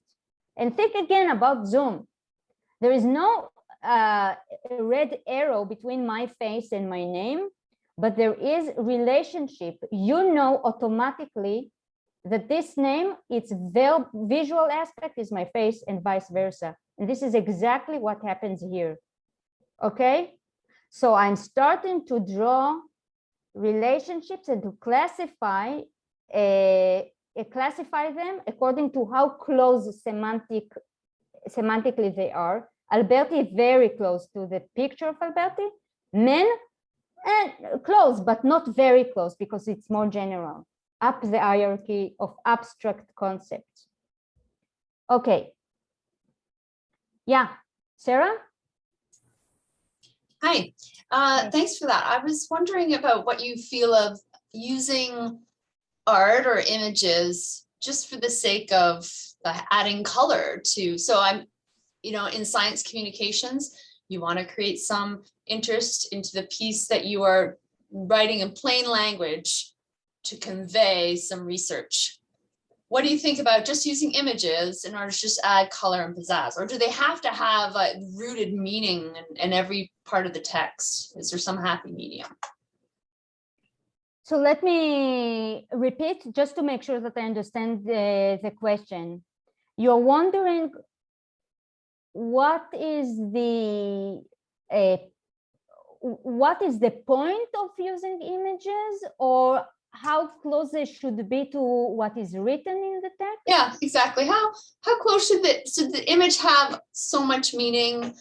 And think again about Zoom. There is no red arrow between my face and my name, but there is relationship. You know automatically that this name, its visual aspect is my face and vice versa. And this is exactly what happens here. Okay, so I'm starting to draw relationships and to classify them according to how close semantically they are. Alberti very close to the picture of Alberti. Men, close, but not very close because it's more general, up the hierarchy of abstract concepts. Okay. Yeah, Sarah? Hi, thanks for that. I was wondering about what you feel of using art or images just for the sake of adding color to, so I'm, in science communications, you want to create some interest into the piece that you are writing in plain language to convey some research. What do you think about just using images in order to just add color and pizzazz? Or do they have to have a rooted meaning in every part of the text? Is there some happy medium? So let me repeat just to make sure that I understand the question. You're wondering what is the point of using images, or how close they should be to what is written in the text? Yeah, exactly. How close should the image have so much meaning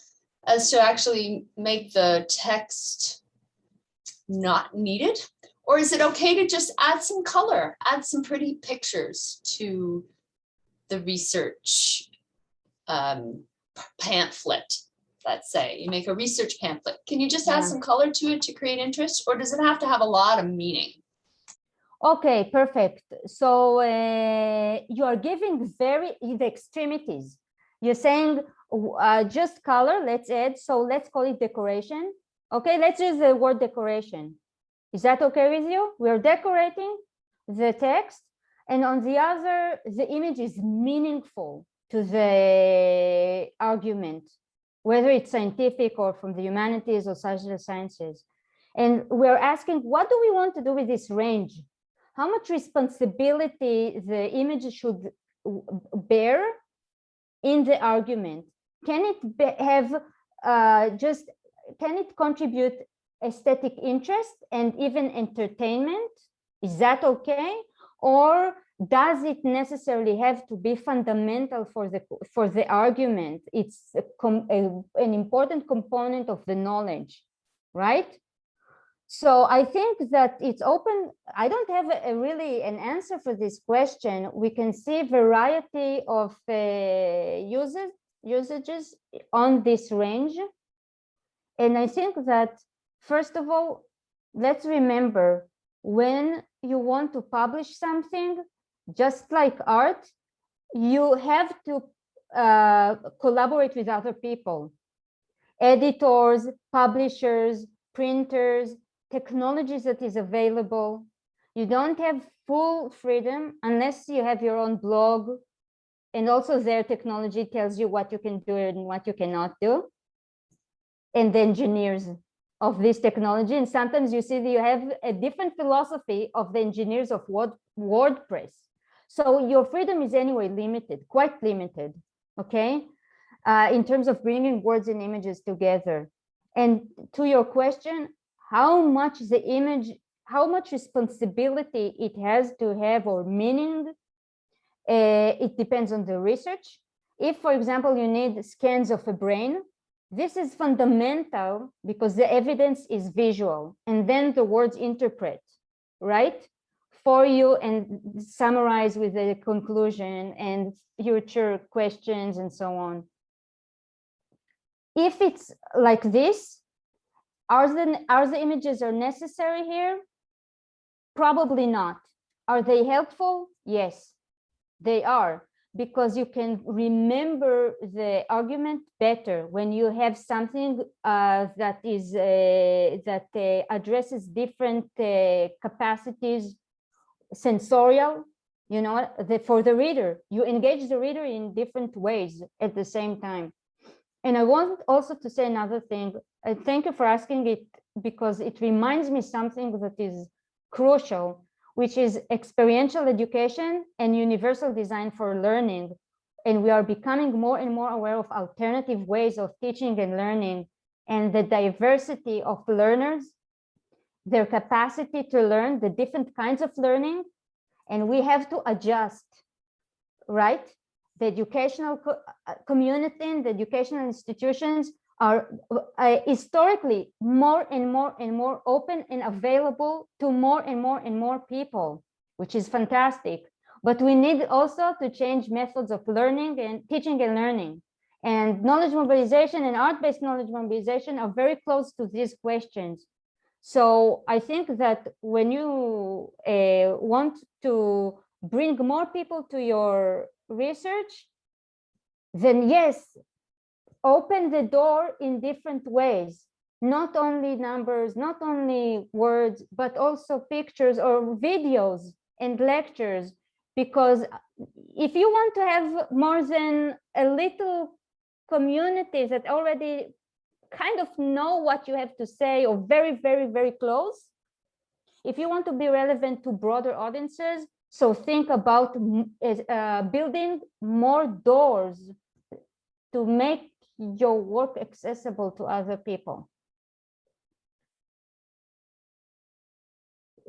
as to actually make the text not needed? Or is it okay to just add some color, add some pretty pictures to the research pamphlet? Let's say you make a research pamphlet. Can you just add some color to it to create interest, or does it have to have a lot of meaning? Okay, perfect. So you are giving the extremities. You're saying just color, let's add, so let's call it decoration. Okay, let's use the word decoration. Is that okay with you? We're decorating the text, and on the other, the image is meaningful to the argument, whether it's scientific or from the humanities or social sciences. And we're asking, what do we want to do with this range? How much responsibility the image should bear in the argument? Can it can it contribute aesthetic interest and even entertainment? Is that okay? Or does it necessarily have to be fundamental for the argument? It's an important component of the knowledge, right? So I think that it's open. I don't have really an answer for this question. We can see a variety of usages on this range. And I think that, first of all, let's remember, when you want to publish something, just like art, you have to collaborate with other people, editors, publishers, printers, technologies that is available. You don't have full freedom unless you have your own blog, and also their technology tells you what you can do and what you cannot do, and the engineers of this technology. And sometimes you see that you have a different philosophy of the engineers of WordPress. So your freedom is anyway limited, quite limited, okay, in terms of bringing words and images together. And to your question, how much the image, how much responsibility it has to have, or meaning, it depends on the research. If, for example, you need scans of a brain, This is fundamental because the evidence is visual, and then the words interpret, right, for you and summarize with the conclusion and future questions and so on. If it's like this, are the images are necessary here? Probably not. Are they helpful? Yes, they are, because you can remember the argument better when you have something that is addresses different capacities, sensorial, you know, for the reader. You engage the reader in different ways at the same time. And I want also to say another thing. Thank you for asking it, because it reminds me something that is crucial, which is experiential education and universal design for learning. And we are becoming more and more aware of alternative ways of teaching and learning, and the diversity of learners, their capacity to learn, the different kinds of learning. And we have to adjust, right? The educational community and the educational institutions are historically more and more open and available to more and more people, which is fantastic. But we need also to change methods of learning and teaching and learning. And knowledge mobilization and art-based knowledge mobilization are very close to these questions. So I think that when you want to bring more people to your research, then yes, open the door in different ways, not only numbers, not only words, but also pictures or videos and lectures. Because if you want to have more than a little community that already kind of know what you have to say, or very close, if you want to be relevant to broader audiences, so think about building more doors to make your work accessible to other people.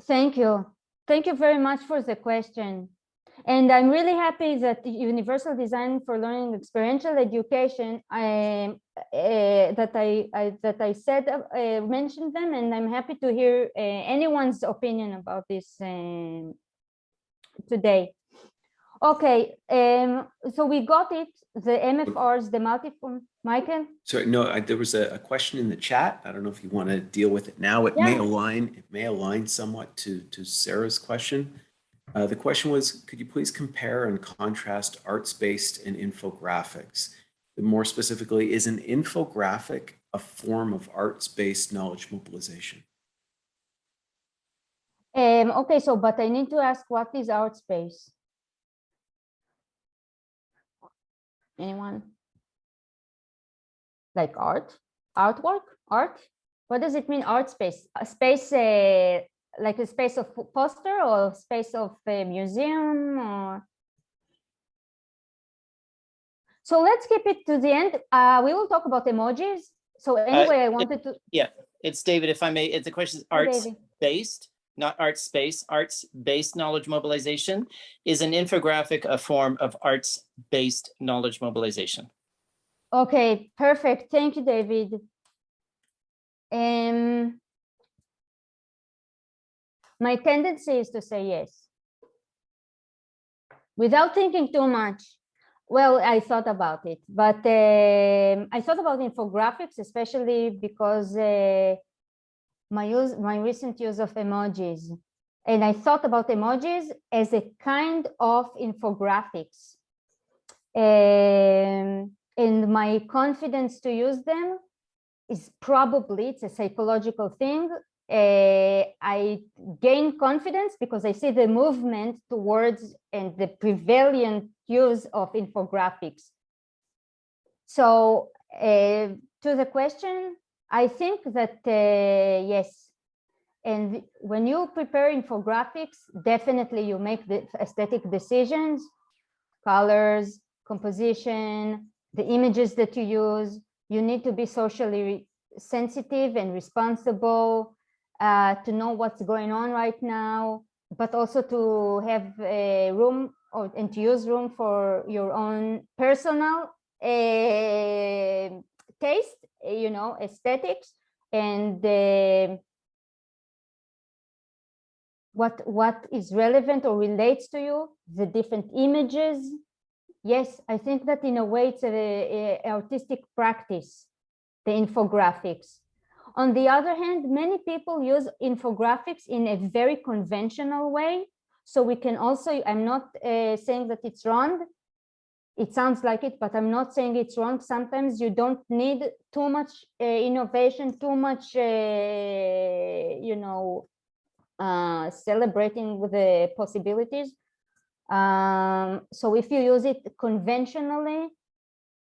Thank you. Thank you very much for the question. And I'm really happy that universal design for learning experiential education, that I said mentioned them, and I'm happy to hear anyone's opinion about this today. Okay, so we got it. The MFRs, the multiform, Michael. Sorry, no, there was a question in the chat. I don't know if you want to deal with it now. It may align somewhat to Sarah's question. The question was, could you please compare and contrast arts-based and infographics? More specifically, is an infographic a form of arts-based knowledge mobilization? Okay, so, but I need to ask, what is arts-based? Anyone? Like art? Artwork? Art? What does it mean, art space? A space, like a space of poster, or space of a museum, or? So let's keep it to the end. We will talk about emojis. So anyway, I wanted to. Yeah, it's David, if I may. The question is arts-based, not arts space. Arts-based knowledge mobilization. Is an infographic a form of arts-based knowledge mobilization? Okay, perfect. Thank you, David. My tendency is to say yes, without thinking too much. Well, I thought about it, but I thought about infographics, especially because my recent use of emojis, and I thought about emojis as a kind of infographics, and my confidence to use them is probably, it's a psychological thing. I gain confidence because I see the movement towards and the prevalent use of infographics. So to the question, I think that yes. And when you prepare infographics, definitely you make the aesthetic decisions, colors, composition, the images that you use. You need to be socially sensitive and responsible, to know what's going on right now, but also to have a room and to use room for your own personal taste aesthetics and what is relevant or relates to you, the different images. Yes, I think that in a way it's a artistic practice, the infographics. On the other hand, many people use infographics in a very conventional way. So we can also, I'm not saying that it's wrong. It sounds like it, but I'm not saying it's wrong. Sometimes you don't need too much innovation, too much, celebrating with the possibilities. So if you use it conventionally,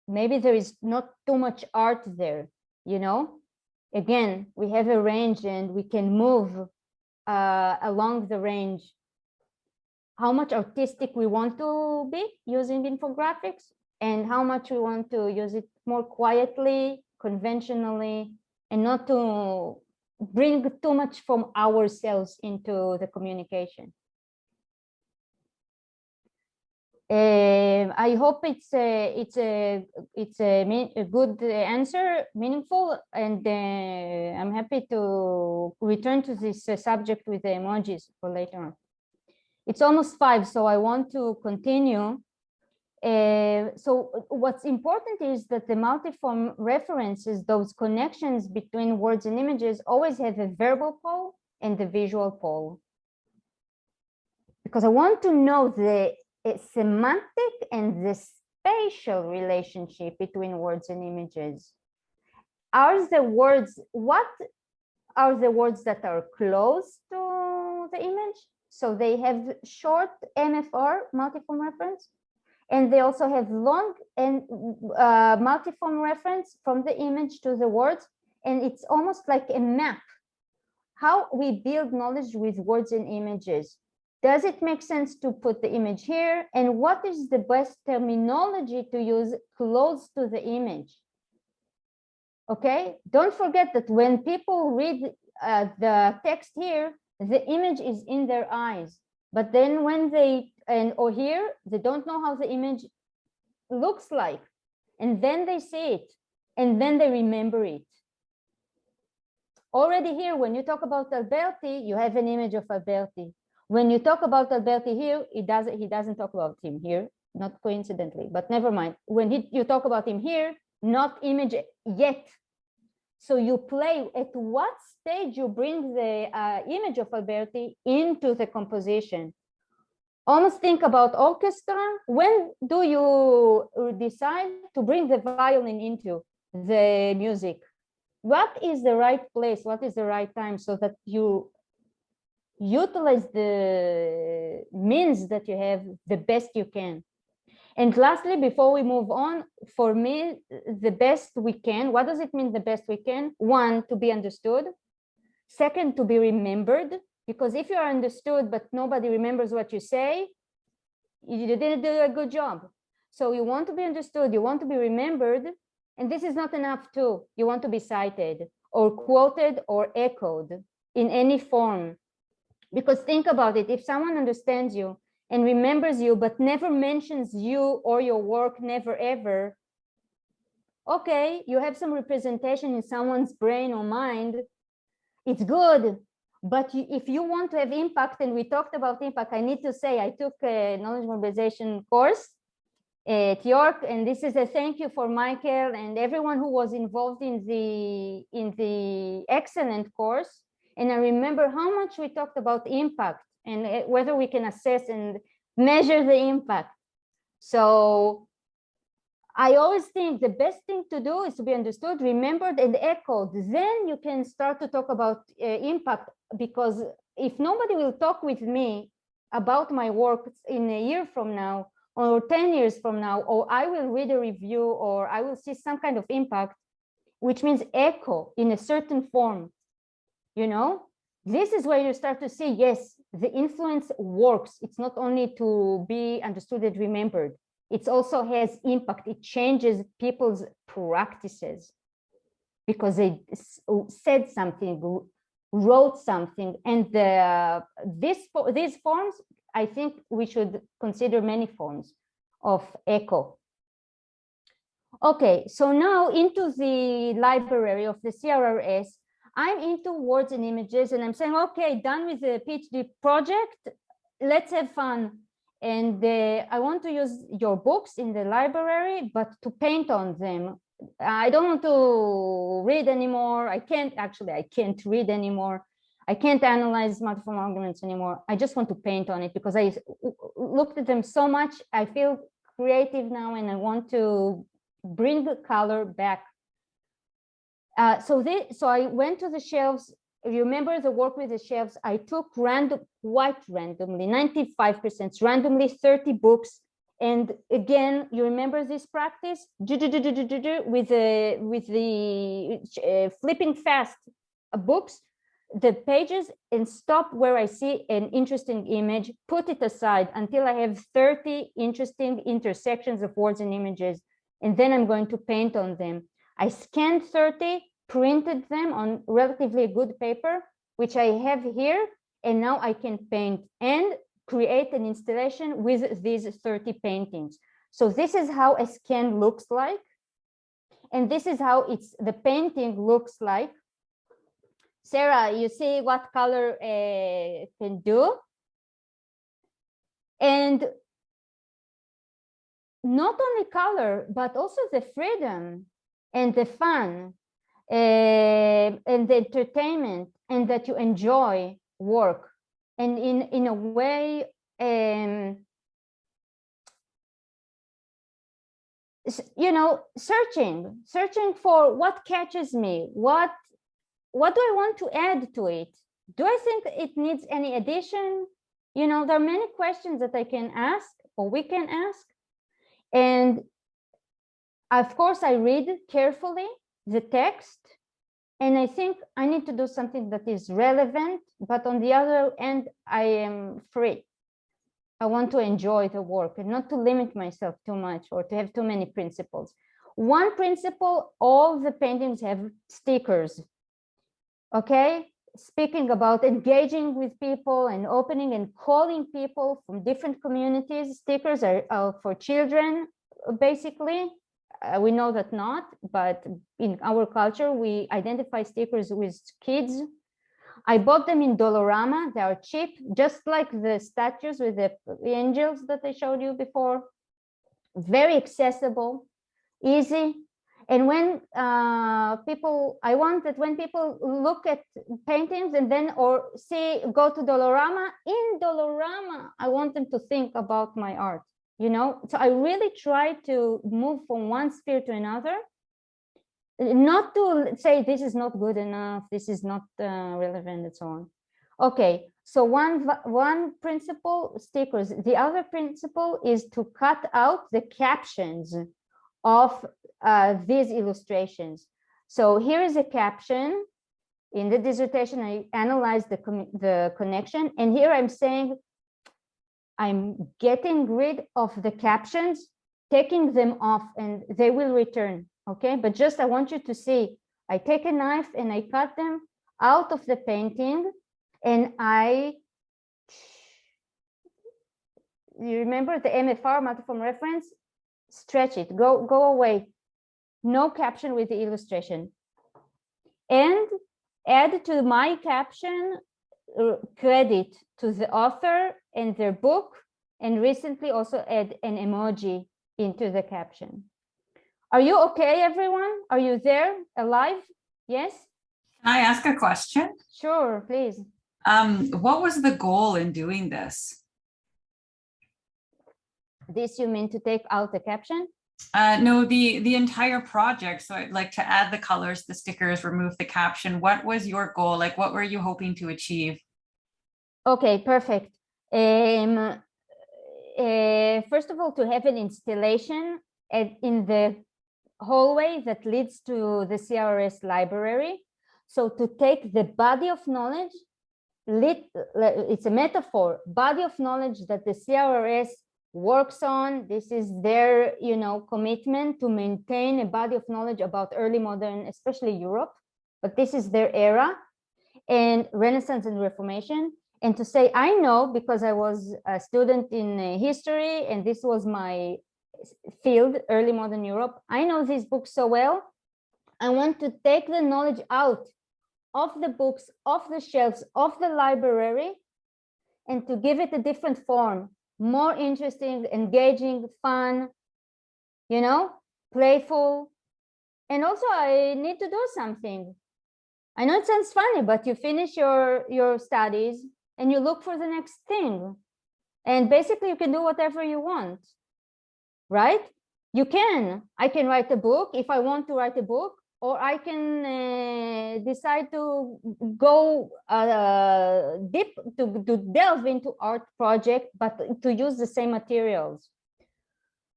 maybe there is not too much art there, Again, we have a range and we can move along the range. How much artistic we want to be using infographics and how much we want to use it more quietly, conventionally, and not to bring too much from ourselves into the communication. I hope it's a good answer, meaningful, and I'm happy to return to this subject with the emojis for later on. It's almost 5, so I want to continue. So what's important is that the multiform references, those connections between words and images, always have a verbal pole and the visual pole. Because I want to know the semantic and the spatial relationship between words and images. What are the words that are close to the image? So they have short MFR, multiform reference, and they also have long and multiform reference from the image to the words. And it's almost like a map, how we build knowledge with words and images. Does it make sense to put the image here? And what is the best terminology to use close to the image? Okay, don't forget that when people read the text here, the image is in their eyes. But then when or here, they don't know how the image looks like. And then they see it, and then they remember it. Already here, when you talk about Alberti, you have an image of Alberti. When you talk about Alberti here, he doesn't talk about him here, not coincidentally, but never mind. When you talk about him here, not image yet. So you play at what stage you bring the image of Alberti into the composition. Almost think about orchestra. When do you decide to bring the violin into the music? What is the right place? What is the right time so that you utilize the means that you have the best you can? And lastly, before we move on, for me, the best we can, what does it mean the best we can? 1, to be understood. 2, to be remembered, because if you are understood but nobody remembers what you say, you didn't do a good job. So you want to be understood, you want to be remembered, and this is not enough too. You want to be cited or quoted or echoed in any form. Because think about it, if someone understands you and remembers you, but never mentions you or your work, never ever, okay, you have some representation in someone's brain or mind, it's good. But if you want to have impact, and we talked about impact, I need to say I took a knowledge mobilization course at York, and this is a thank you for Michael and everyone who was involved in the excellent course. And I remember how much we talked about impact and whether we can assess and measure the impact. So I always think the best thing to do is to be understood, remembered, and echoed. Then you can start to talk about impact, because if nobody will talk with me about my work in a year from now, or 10 years from now, or I will read a review, or I will see some kind of impact, which means echo in a certain form, this is where you start to see, yes, the influence works. It's not only to be understood and remembered. It also has impact. It changes people's practices because they said something, wrote something. And these forms, I think we should consider many forms of echo. Okay, so now into the library of the CRRS, I'm into words and images, and I'm saying, okay, done with the PhD project, let's have fun. And I want to use your books in the library, but to paint on them. I don't want to read anymore. I can't read anymore. I can't analyze multiform arguments anymore. I just want to paint on it because I looked at them so much. I feel creative now and I want to bring the color back. So I went to the shelves. Remember the work with the shelves? I took quite randomly, 95% randomly, 30 books. And again, you remember this practice with the flipping fast books, the pages, and stop where I see an interesting image, put it aside until I have 30 interesting intersections of words and images. And then I'm going to paint on them. I scanned 30, printed them on relatively good paper, which I have here, and now I can paint and create an installation with these 30 paintings. So this is how a scan looks like, and this is how the painting looks like. Sarah, you see what color can do? And not only color, but also the freedom and the fun and the entertainment, and that you enjoy work, and in a way you know, searching for what catches me, what do I want to add to it? Do I think it needs any addition? You know, there are many questions that I can ask, or we can ask. And of course, I read carefully the text, and I think I need to do something that is relevant, but on the other end, I am free. I want to enjoy the work and not to limit myself too much or to have too many principles. One principle, all the paintings have stickers. Okay, speaking about engaging with people and opening and calling people from different communities. Stickers are for children, basically. We know that not, but in our culture, we identify stickers with kids. I bought them in Dolorama. They are cheap, just like the statues with the angels that I showed you before. Very accessible, easy. And when I want that when people look at paintings and then go to Dolorama, in Dolorama, I want them to think about my art, you know? So I really try to move from one sphere to another, not to say this is not good enough, this is not relevant, and so on. Okay, so one principle, stickers. The other principle is to cut out the captions of these illustrations. So here is a caption. In the dissertation, I analyzed the connection, and here I'm saying I'm getting rid of the captions, taking them off, and they will return. Okay, but just I want you to see, I take a knife and I cut them out of the painting, and you remember the MFR, multiform reference? Stretch it, go away. No caption with the illustration. And add to my caption credit to the author and their book, and recently also add an emoji into the caption. Are you okay, everyone? Are you there, alive? Yes? Can I ask a question? Sure, please. What was the goal in doing this? This you mean to take out the caption? No, the entire project. So I'd like to add the colors, the stickers, remove the caption. What was your goal? Like, what were you hoping to achieve? Okay, perfect. First of all, to have an installation in the hallway that leads to the CRS library. So to take the body of knowledge, it's a metaphor, body of knowledge that the CRS works on. This is their, you know, commitment to maintain a body of knowledge about early modern, especially Europe, but this is their era, and Renaissance and Reformation. And to say, I know, because I was a student in history, and this was my field, early modern Europe. I know these books so well. I want to take the knowledge out of the books, off the shelves, of the library, and to give it a different form, more interesting, engaging, fun, you know, playful. And also I need to do something. I know it sounds funny, but you finish your studies and you look for the next thing. And basically you can do whatever you want, right? You can. I can write a book if I want to write a book, or I can decide to go deep, to delve into art project, but to use the same materials.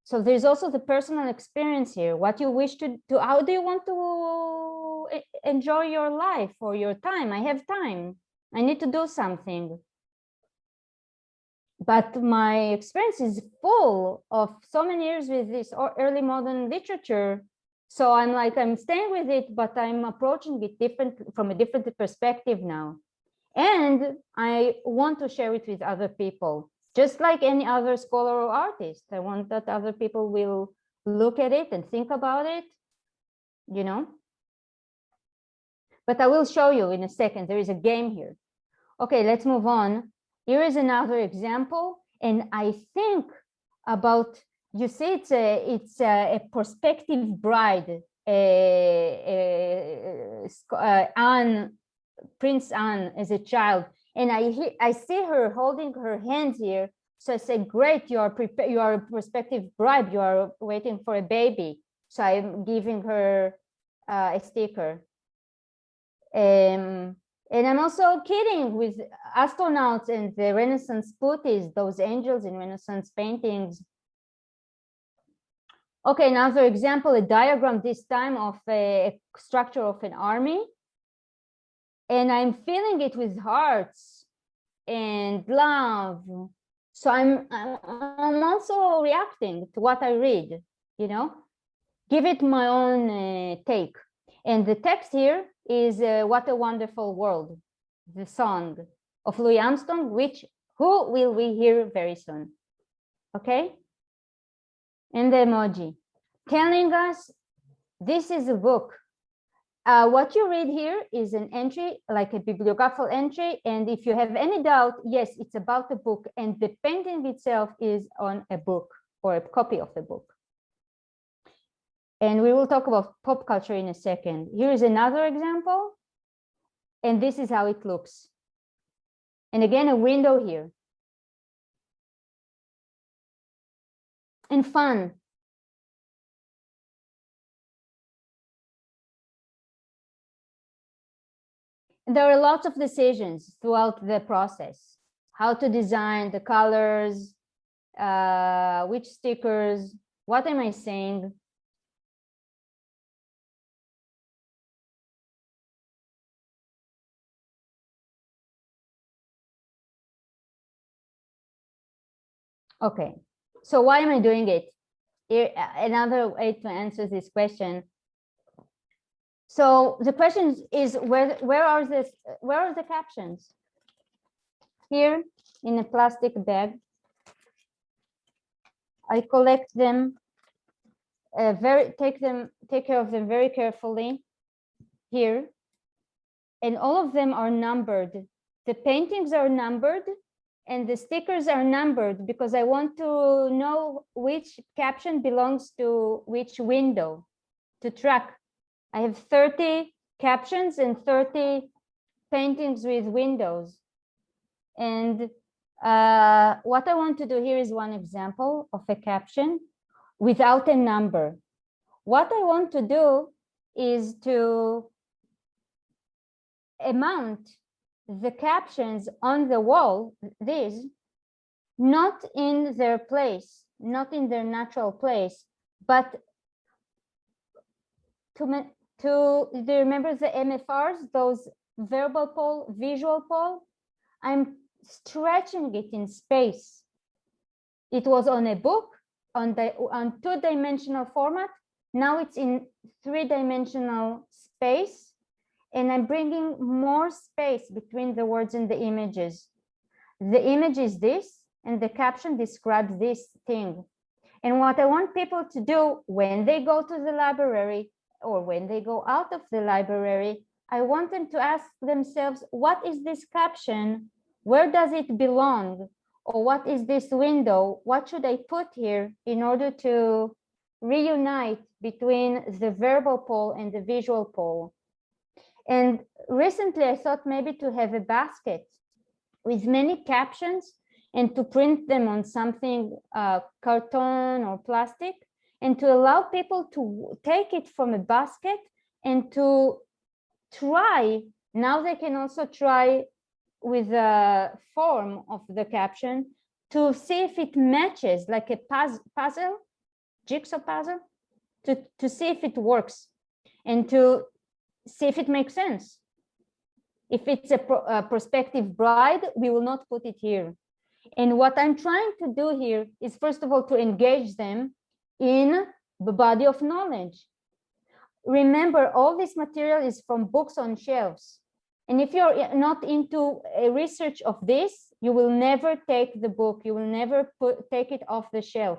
So there's also the personal experience here. What you wish to how do you want to enjoy your life or your time? I have time. I need to do something. But my experience is full of so many years with this early modern literature. So I'm staying with it, but I'm approaching it from a different perspective now. And I want to share it with other people, just like any other scholar or artist. I want that other people will look at it and think about it, you know. But I will show you in a second. There is a game here. Okay, let's move on. Here is another example. And I think about, you see, it's a prospective bride, Prince Anne as a child. And I see her holding her hand here. So I say, great, you are a prospective bride. You are waiting for a baby. So I'm giving her a sticker. And I'm also kidding with astronauts and the Renaissance putties, those angels in Renaissance paintings. Okay, another example, a diagram this time of a structure of an army. And I'm filling it with hearts and love. So I'm also reacting to what I read, you know, give it my own take. And the text here is What a Wonderful World, the song of Louis Armstrong, who will we hear very soon. Okay? And the emoji telling us this is a book. What you read here is an entry, like a bibliographical entry. And if you have any doubt, yes, it's about a book. And the painting itself is on a book or a copy of the book. And we will talk about pop culture in a second. Here is another example. And this is how it looks. And again, a window here. And fun. There are lots of decisions throughout the process. How to design the colors, which stickers, what am I saying? Okay, so why am I doing it? Here, another way to answer this question. So the question is, where are the captions? Here in a plastic bag. I collect them, take care of them very carefully here. And all of them are numbered. The paintings are numbered and the stickers are numbered because I want to know which caption belongs to which window to track. I have 30 captions and 30 paintings with windows. And what I want to do here is one example of a caption without a number. What I want to do is to mount the captions on the wall, these, not in their place, not in their natural place, but do you remember the MFRs, those verbal pole, visual pole? I'm stretching it in space. It was on a book on two-dimensional format. Now it's in three-dimensional space, and I'm bringing more space between the words and the images. The image is this, and the caption describes this thing. And what I want people to do when they go to the library or when they go out of the library, I want them to ask themselves, what is this caption? Where does it belong? Or what is this window? What should I put here in order to reunite between the verbal pole and the visual pole? And recently I thought maybe to have a basket with many captions and to print them on something carton or plastic, and to allow people to take it from a basket and to try. Now they can also try with the form of the caption to see if it matches, like a puzzle, jigsaw puzzle, to see if it works and to see if it makes sense. If it's a prospective bride, we will not put it here. And what I'm trying to do here is, first of all, to engage them in the body of knowledge. Remember, all this material is from books on shelves. And if you're not into a research of this, you will never take the book. You will never take it off the shelf.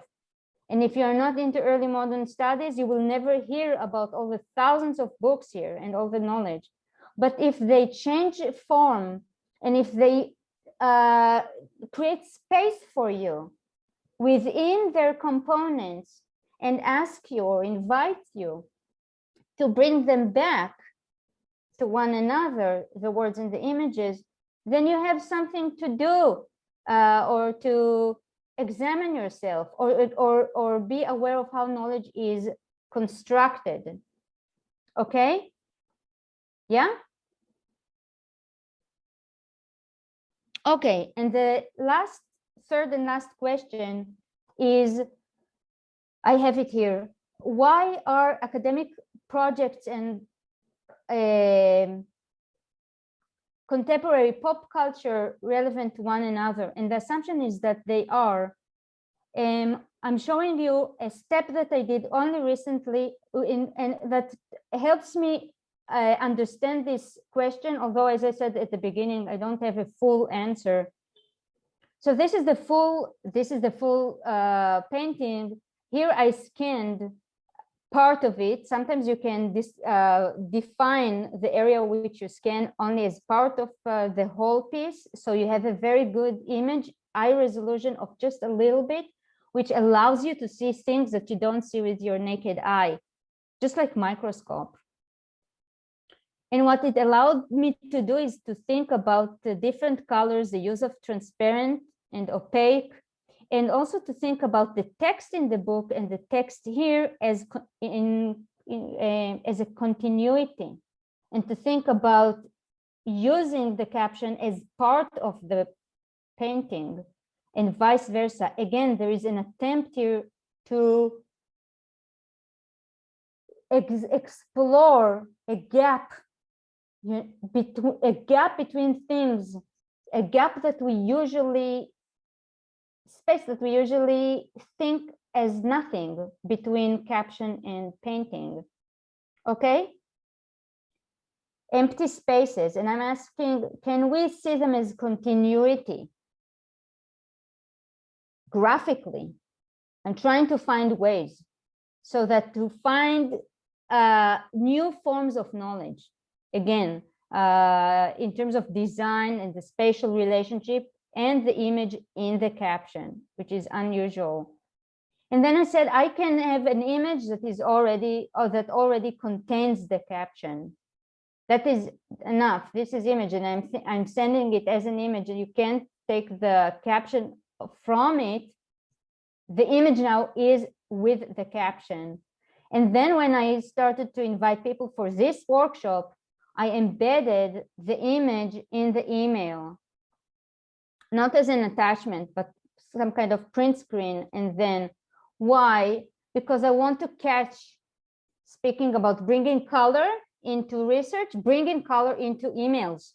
And if you're not into early modern studies, you will never hear about all the thousands of books here and all the knowledge. But if they change form and if they create space for you within their components and ask you or invite you to bring them back to one another, the words and the images, then you have something to do or to examine yourself or be aware of how knowledge is constructed. Okay? Yeah? Okay, and the third and last question is, I have it here. Why are academic projects and contemporary pop culture relevant to one another? And the assumption is that they are. I'm showing you a step that I did only recently, and that helps me understand this question, although, as I said at the beginning, I don't have a full answer. So this is the full painting. Here I scanned part of it. Sometimes you can define the area which you scan only as part of the whole piece. So you have a very good image, eye resolution of just a little bit, which allows you to see things that you don't see with your naked eye, just like microscope. And what it allowed me to do is to think about the different colors, the use of transparent and opaque, and also to think about the text in the book and the text here as a continuity, and to think about using the caption as part of the painting and vice versa. Again, there is an attempt here to explore a gap between things, a gap that we usually think as nothing between caption and painting. Okay? Empty spaces, and I'm asking, can we see them as continuity graphically? I'm trying to find ways so that to find new forms of knowledge, again, in terms of design and the spatial relationship and the image in the caption, which is unusual. And then I said, I can have an image that is already, or that already contains the caption. That is enough. This is image, and I'm sending it as an image, and you can't take the caption from it. The image now is with the caption. And then when I started to invite people for this workshop, I embedded the image in the email, not as an attachment, but some kind of print screen. And then why? Because I want to catch, speaking about bringing color into research, bringing color into emails.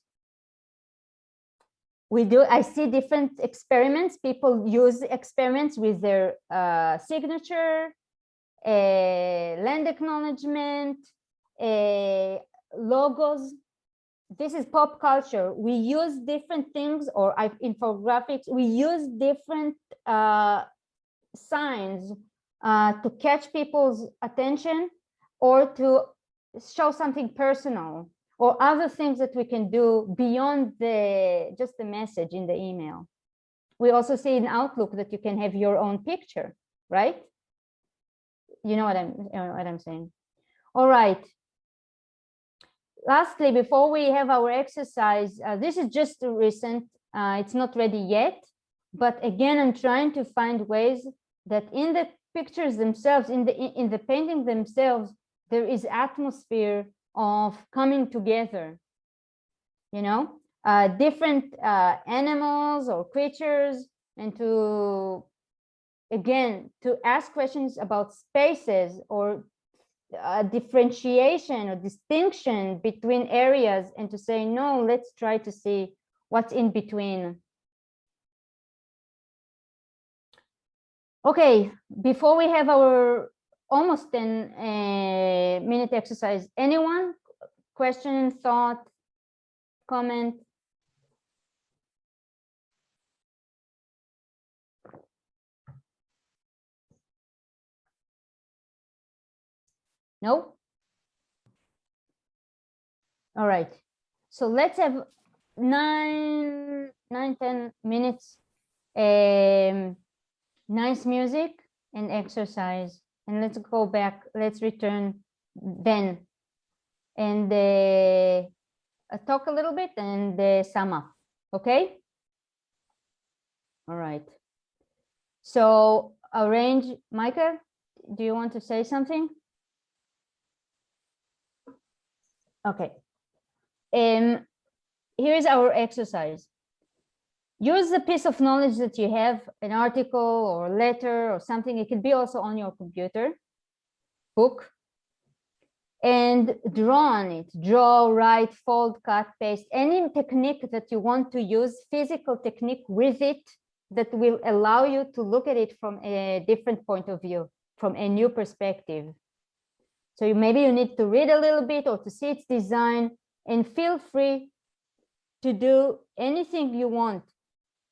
I see different experiments. People use experiments with their signature, land acknowledgement, logos. This is pop culture. We use different things, or infographics. We use different signs to catch people's attention or to show something personal or other things that we can do beyond just the message in the email. We also see in Outlook that you can have your own picture, right? You know what I'm saying. All right. Lastly, before we have our exercise, this is just recent. It's not ready yet. But again, I'm trying to find ways that in the pictures themselves, in the painting themselves, there is atmosphere of coming together. You know, different animals or creatures, and to ask questions about spaces or differentiation or distinction between areas, and to say, no, let's try to see what's in between. Okay, before we have our almost 10-minute exercise, anyone? Question, thought, comment? No? All right. So let's have 10 minutes. Nice music and exercise. And let's go back. Let's return then. And talk a little bit and sum up. Okay? All right. So arrange, Michael, do you want to say something? Okay. Here's our exercise. Use the piece of knowledge that you have, an article or letter or something. It can be also on your computer, book, and draw on it. Draw, write, fold, cut, paste, any technique that you want to use, physical technique with it that will allow you to look at it from a different point of view, from a new perspective. So maybe you need to read a little bit or to see its design, and feel free to do anything you want.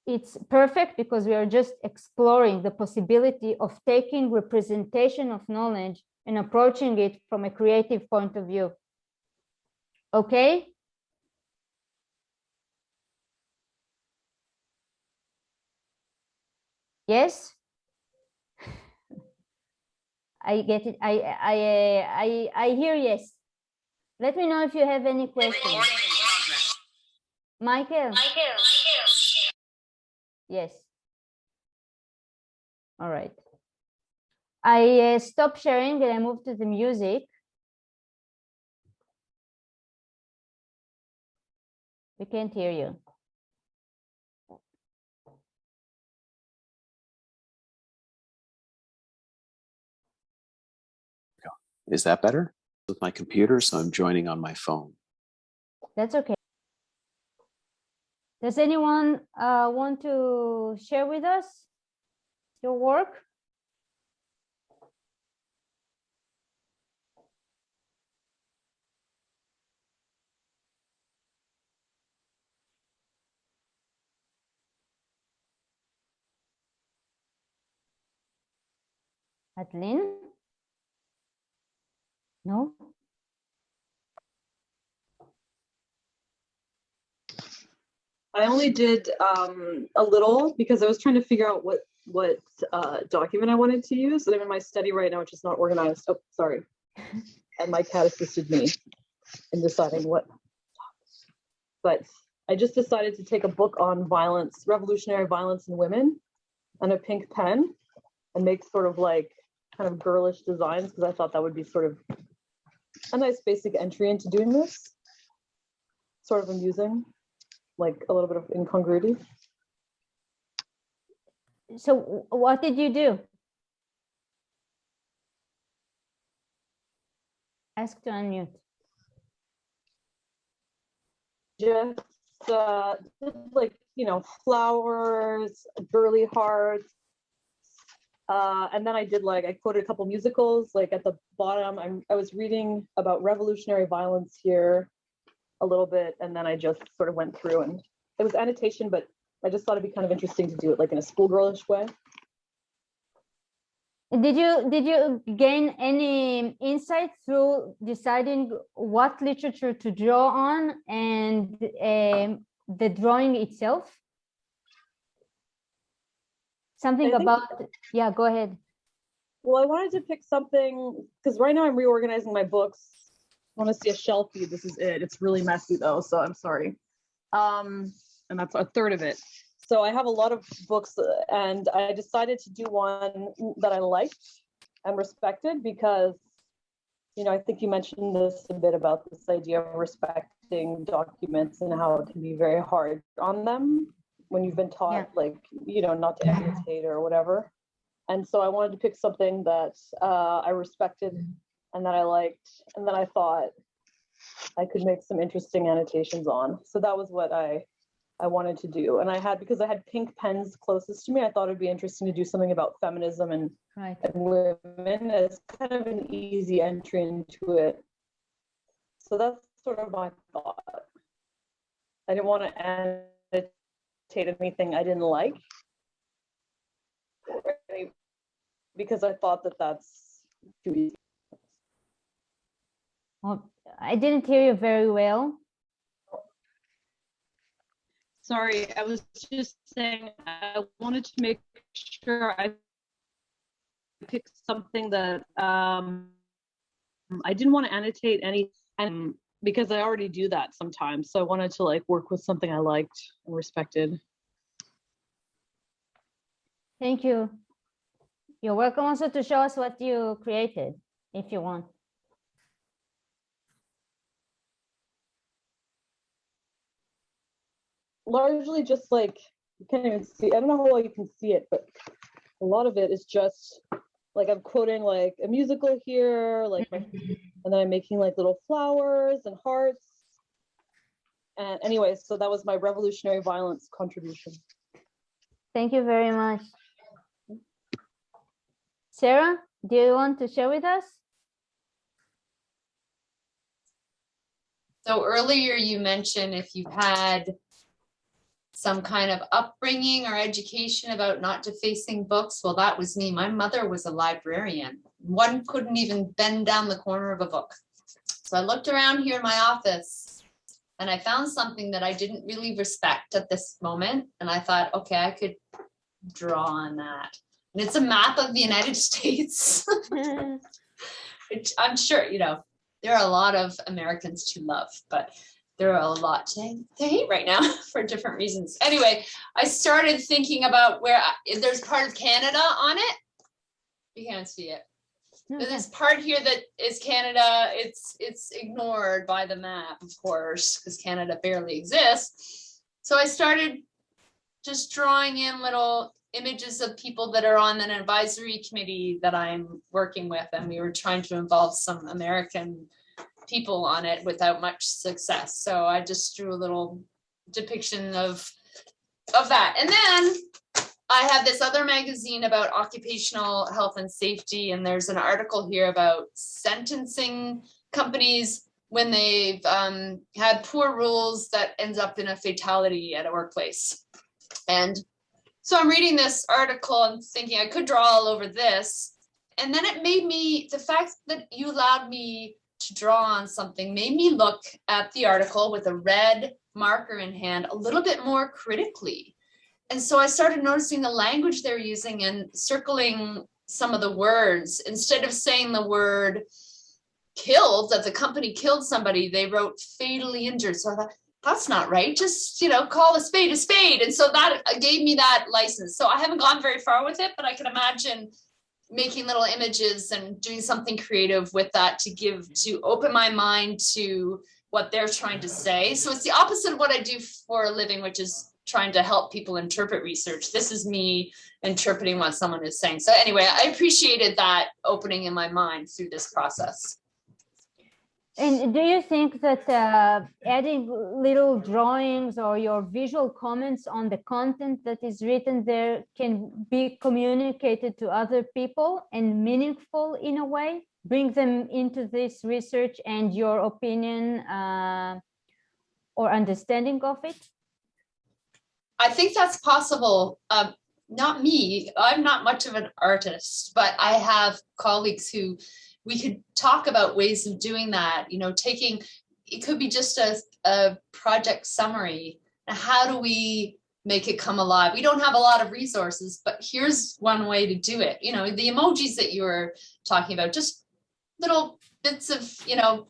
It's perfect because we are just exploring the possibility of taking representation of knowledge and approaching it from a creative point of view. Okay? Yes? I get it. I hear yes. Let me know if you have any questions. Michael? Yes. All right. I stop sharing and I move to the music. We can't hear you. Is that better? With my computer, so I'm joining on my phone. That's okay. Does anyone want to share with us your work? Adeline? No? I only did a little because I was trying to figure out what document I wanted to use. And I'm in my study right now, which is not organized. Oh, sorry. And my cat assisted me in deciding what. But I just decided to take a book on violence, revolutionary violence in women, and a pink pen, and make sort of like kind of girlish designs, because I thought that would be sort of a nice basic entry into doing this. Sort of amusing, like a little bit of incongruity. So what did you do? Ask to unmute. Just like, flowers, girly hearts. And then I did I quoted a couple musicals, like at the bottom, I was reading about revolutionary violence here a little bit. And then I just sort of went through, and it was annotation, but I just thought it'd be kind of interesting to do it like in a schoolgirlish way. Did you gain any insight through deciding what literature to draw on and the drawing itself? Something about, yeah, go ahead. Well, I wanted to pick something because right now I'm reorganizing my books. I want to see a shelf view. This is it. It's really messy though, so I'm sorry. And that's a third of it. So I have a lot of books, and I decided to do one that I liked and respected because, you know, I think you mentioned this a bit about this idea of respecting documents and how it can be very hard on them when you've been taught, like, you know, not to annotate or whatever. And so I wanted to pick something that I respected and that I liked, and that I thought I could make some interesting annotations on. So that was what I wanted to do. And because I had pink pens closest to me, I thought it'd be interesting to do something about feminism and women as kind of an easy entry into it. So that's sort of my thought. I didn't want to annotate anything I didn't like, because I thought that that's too easy. Well, I didn't hear you very well. Sorry, I was just saying I wanted to make sure I picked something that I didn't want to annotate any, because I already do that sometimes. So I wanted to like work with something I liked and respected. Thank you. You're welcome also to show us what you created if you want. Largely just like, you can't even see, I don't know how well you can see it, but a lot of it is just like I'm quoting like a musical here, like and then I'm making like little flowers and hearts. And anyways, so that was my revolutionary violence contribution. Thank you very much. Sarah, do you want to share with us? So earlier you mentioned if you've had some kind of upbringing or education about not defacing books. Well, that was me. My mother was a librarian. One couldn't even bend down the corner of a book. So I looked around here in my office and I found something that I didn't really respect at this moment. And I thought, okay, I could draw on that. And it's a map of the United States, which I'm sure, you know, there are a lot of Americans to love, but there are a lot to hate right now for different reasons. Anyway, I started thinking about where there's part of Canada on it. You can't see it. Okay. This part here that is Canada, it's ignored by the map, of course, because Canada barely exists. So I started just drawing in little images of people that are on an advisory committee that I'm working with, and we were trying to involve some American people on it without much success. So I just drew a little depiction of that. And then I have this other magazine about occupational health and safety, and there's an article here about sentencing companies when they've had poor rules that ends up in a fatality at a workplace. And so I'm reading this article and thinking I could draw all over this. And then it made me, the fact that you allowed me to draw on something made me look at the article with a red marker in hand a little bit more critically. And so I started noticing the language they're using and circling some of the words. Instead of saying the word killed, that the company killed somebody, they wrote fatally injured. So I thought, that's not right. Just, you know, call a spade a spade. And so that gave me that license. So I haven't gone very far with it, but I can imagine making little images and doing something creative with that to open my mind to what they're trying to say. So it's the opposite of what I do for a living, which is trying to help people interpret research. This is me interpreting what someone is saying. So anyway, I appreciated that opening in my mind through this process. And do you think that adding little drawings or your visual comments on the content that is written there can be communicated to other people and meaningful in a way, bring them into this research and your opinion or understanding of it? I think that's possible. not me, I'm not much of an artist, but I have colleagues who we could talk about ways of doing that, you know, taking, it could be just a project summary. How do we make it come alive? We don't have a lot of resources, but here's one way to do it. You know, the emojis that you were talking about, just little bits of, you know,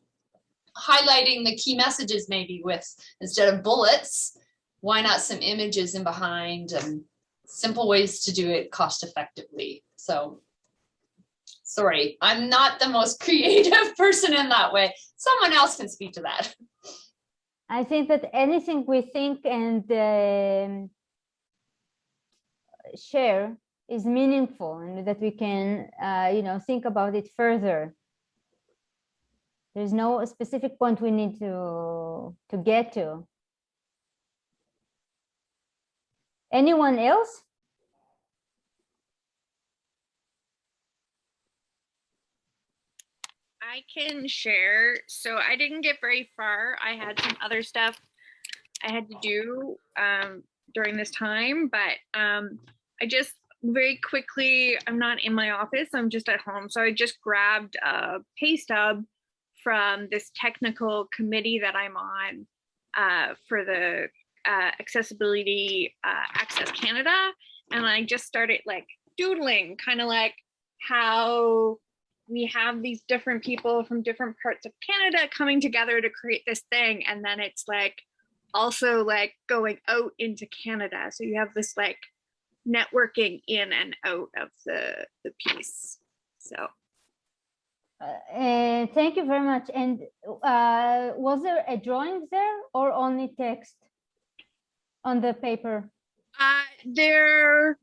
highlighting the key messages maybe with, instead of bullets, why not some images in behind, and simple ways to do it cost effectively. So sorry, I'm not the most creative person in that way. Someone else can speak to that. I think that anything we think and share is meaningful, and that we can, you know, think about it further. There's no specific point we need to get to. Anyone else? I can share. So I didn't get very far. I had some other stuff I had to do during this time, but I just very quickly, I'm not in my office, I'm just at home. So I just grabbed a pay stub from this technical committee that I'm on for the Accessibility Access Canada. And I just started like doodling, kind of like how we have these different people from different parts of Canada coming together to create this thing. And then it's like also like going out into Canada. So you have this like networking in and out of the piece. So. Thank you very much. And was there a drawing there or only text on the paper? There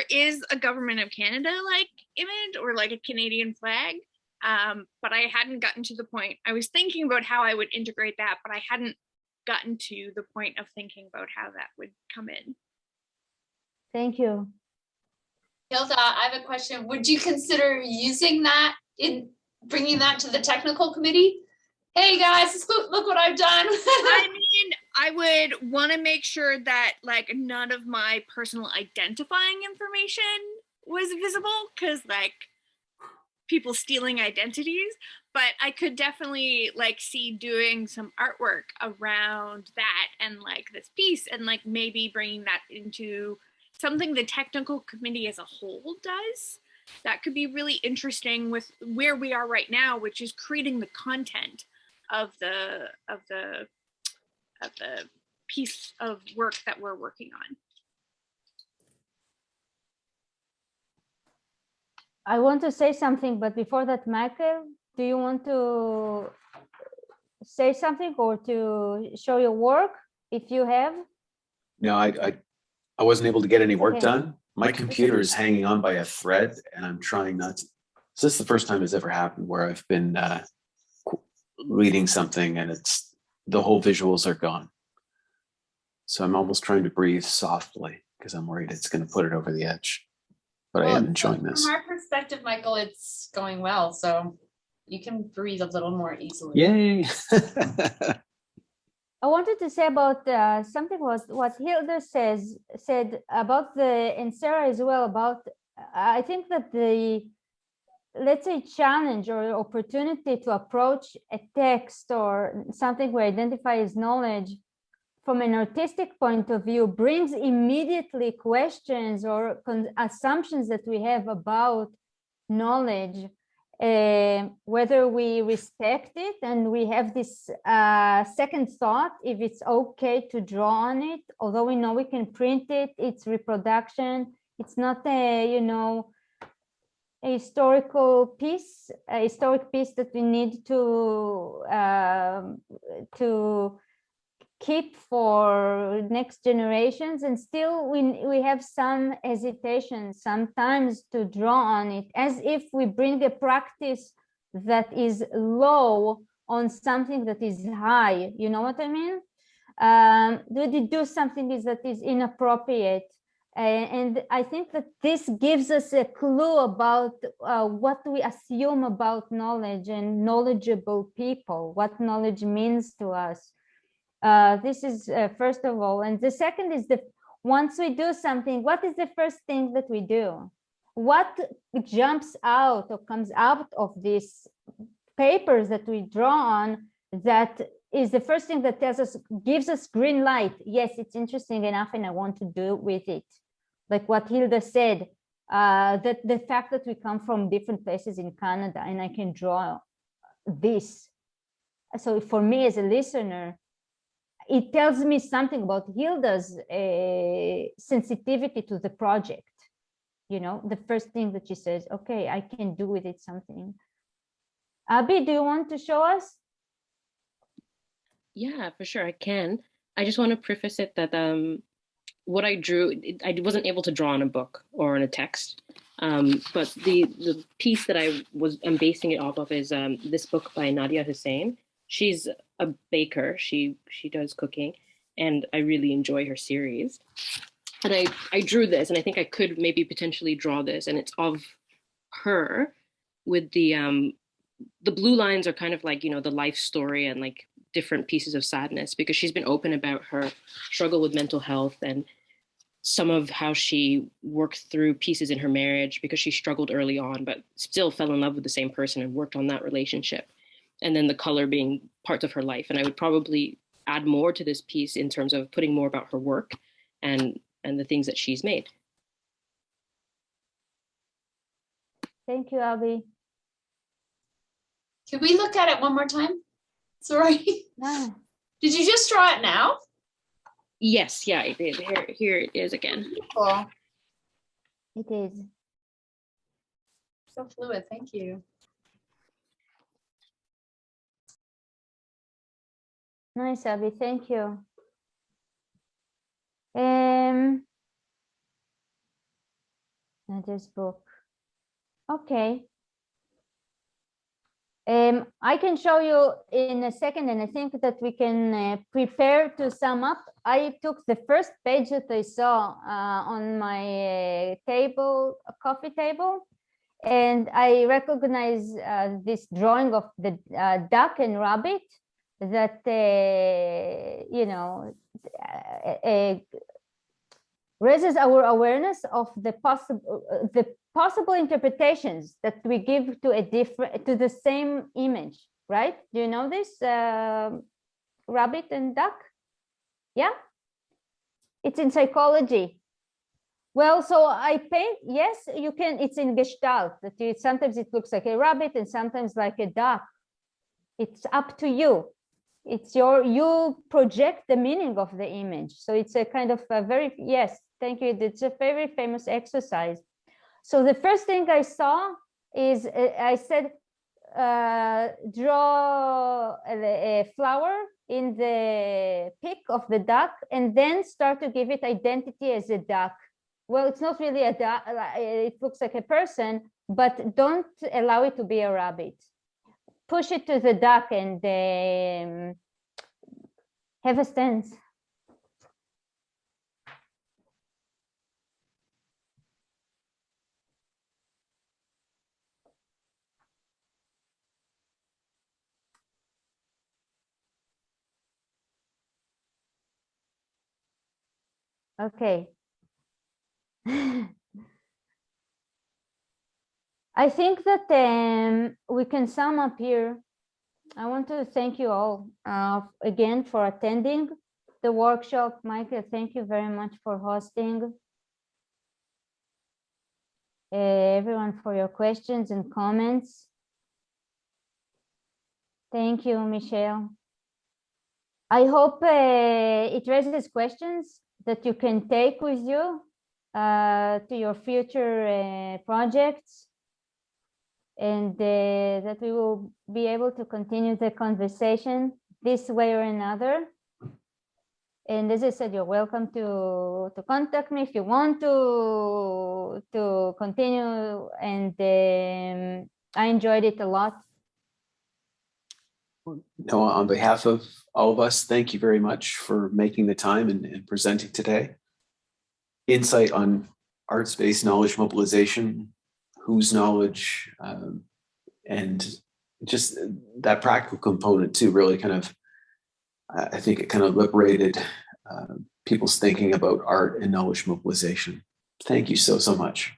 is a Government of Canada like image or like a Canadian flag, but I hadn't gotten to the point. I was thinking about how I would integrate that, but I hadn't gotten to the point of thinking about how that would come in. Thank you. Hilda, I have a question. Would you consider using that in bringing that to the technical committee? Hey guys, look what I've done. I mean, I would want to make sure that like none of my personal identifying information was visible, because like people stealing identities, but I could definitely like see doing some artwork around that and like this piece, and like maybe bringing that into something the technical committee as a whole does. That could be really interesting with where we are right now, which is creating the content of the piece of work that we're working on. I want to say something, but before that, Michael, do you want to say something or to show your work if you have? No, I wasn't able to get any work Okay. done. My computer is hanging on by a thread, and I'm trying not to. So this is the first time it's ever happened where I've been reading something and it's the whole visuals are gone. So I'm almost trying to breathe softly because I'm worried it's going to put it over the edge. But I am enjoying this. From our perspective, Michael, it's going well. So you can breathe a little more easily. Yay. I wanted to say about something was what Hilda said about the, and Sarah as well, about, I think that the, let's say, challenge or opportunity to approach a text or something we identify as knowledge from an artistic point of view brings immediately questions or assumptions that we have about knowledge, whether we respect it and we have this second thought if it's okay to draw on it, although we know we can print it, it's reproduction, it's not a, you know, a historical piece, a historic piece that we need to keep for next generations, and still we have some hesitation sometimes to draw on it, as if we bring a practice that is low on something that is high. You know what I mean? We do something that is inappropriate. And I think that this gives us a clue about what we assume about knowledge and knowledgeable people, what knowledge means to us. This is first of all. And the second is once we do something, what is the first thing that we do? What jumps out or comes out of these papers that we draw on that is the first thing that tells us, gives us green light? Yes, it's interesting enough and I want to do with it. Like what Hilda said, that the fact that we come from different places in Canada and I can draw this. So for me as a listener, it tells me something about Hilda's sensitivity to the project. You know, the first thing that she says, okay, I can do with it something. Abby, do you want to show us? Yeah, for sure, I can. I just want to preface it that what I drew, I wasn't able to draw on a book or on a text. But the piece that I'm basing it off of is this book by Nadia Hussein. She's a baker. She does cooking, and I really enjoy her series. And I drew this, and I think I could maybe potentially draw this, and it's of her with the blue lines are kind of like, you know, the life story and like different pieces of sadness, because she's been open about her struggle with mental health and some of how she worked through pieces in her marriage because she struggled early on, but still fell in love with the same person and worked on that relationship. And then the color being parts of her life. And I would probably add more to this piece in terms of putting more about her work and the things that she's made. Thank you, Abby. Can we look at it one more time? Sorry. No. Did you just draw it now? Yes, yeah, I did. Here it is again. Cool. It is. So fluid, thank you. Nice, Abby, thank you. This book. Okay. I can show you in a second, and I think that we can prepare to sum up. I took the first page that I saw on my table, a coffee table, and I recognize this drawing of the duck and rabbit that, you know, raises our awareness of the possible interpretations that we give to the same image, right? Do you know this, rabbit and duck? Yeah, it's in psychology. Well, so I paint, yes, you can, it's in Gestalt, that sometimes it looks like a rabbit and sometimes like a duck. It's up to you. It's you project the meaning of the image. So it's a kind of a very, yes, thank you. It's a very famous exercise. So the first thing I saw is I said, draw a flower in the peak of the duck and then start to give it identity as a duck. Well, it's not really a duck, it looks like a person, but don't allow it to be a rabbit. Push it to the duck and have a stance. Okay. I think that we can sum up here. I want to thank you all again for attending the workshop. Michael, thank you very much for hosting. Everyone for your questions and comments. Thank you, Michelle. I hope it raises questions that you can take with you to your future projects, and that we will be able to continue the conversation this way or another. And as I said, you're welcome to contact me if you want to continue, and I enjoyed it a lot. Noa, on behalf of all of us, thank you very much for making the time and presenting today. Insight on arts-based knowledge mobilization, whose knowledge, and just that practical component too, really kind of, I think it kind of liberated people's thinking about art and knowledge mobilization. Thank you so much.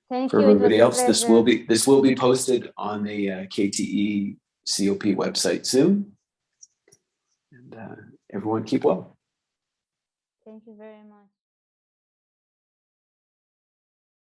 Thank For you. It was everybody a else, this will pleasure. be posted on the KTE COP website soon. And everyone keep well. Thank you very much.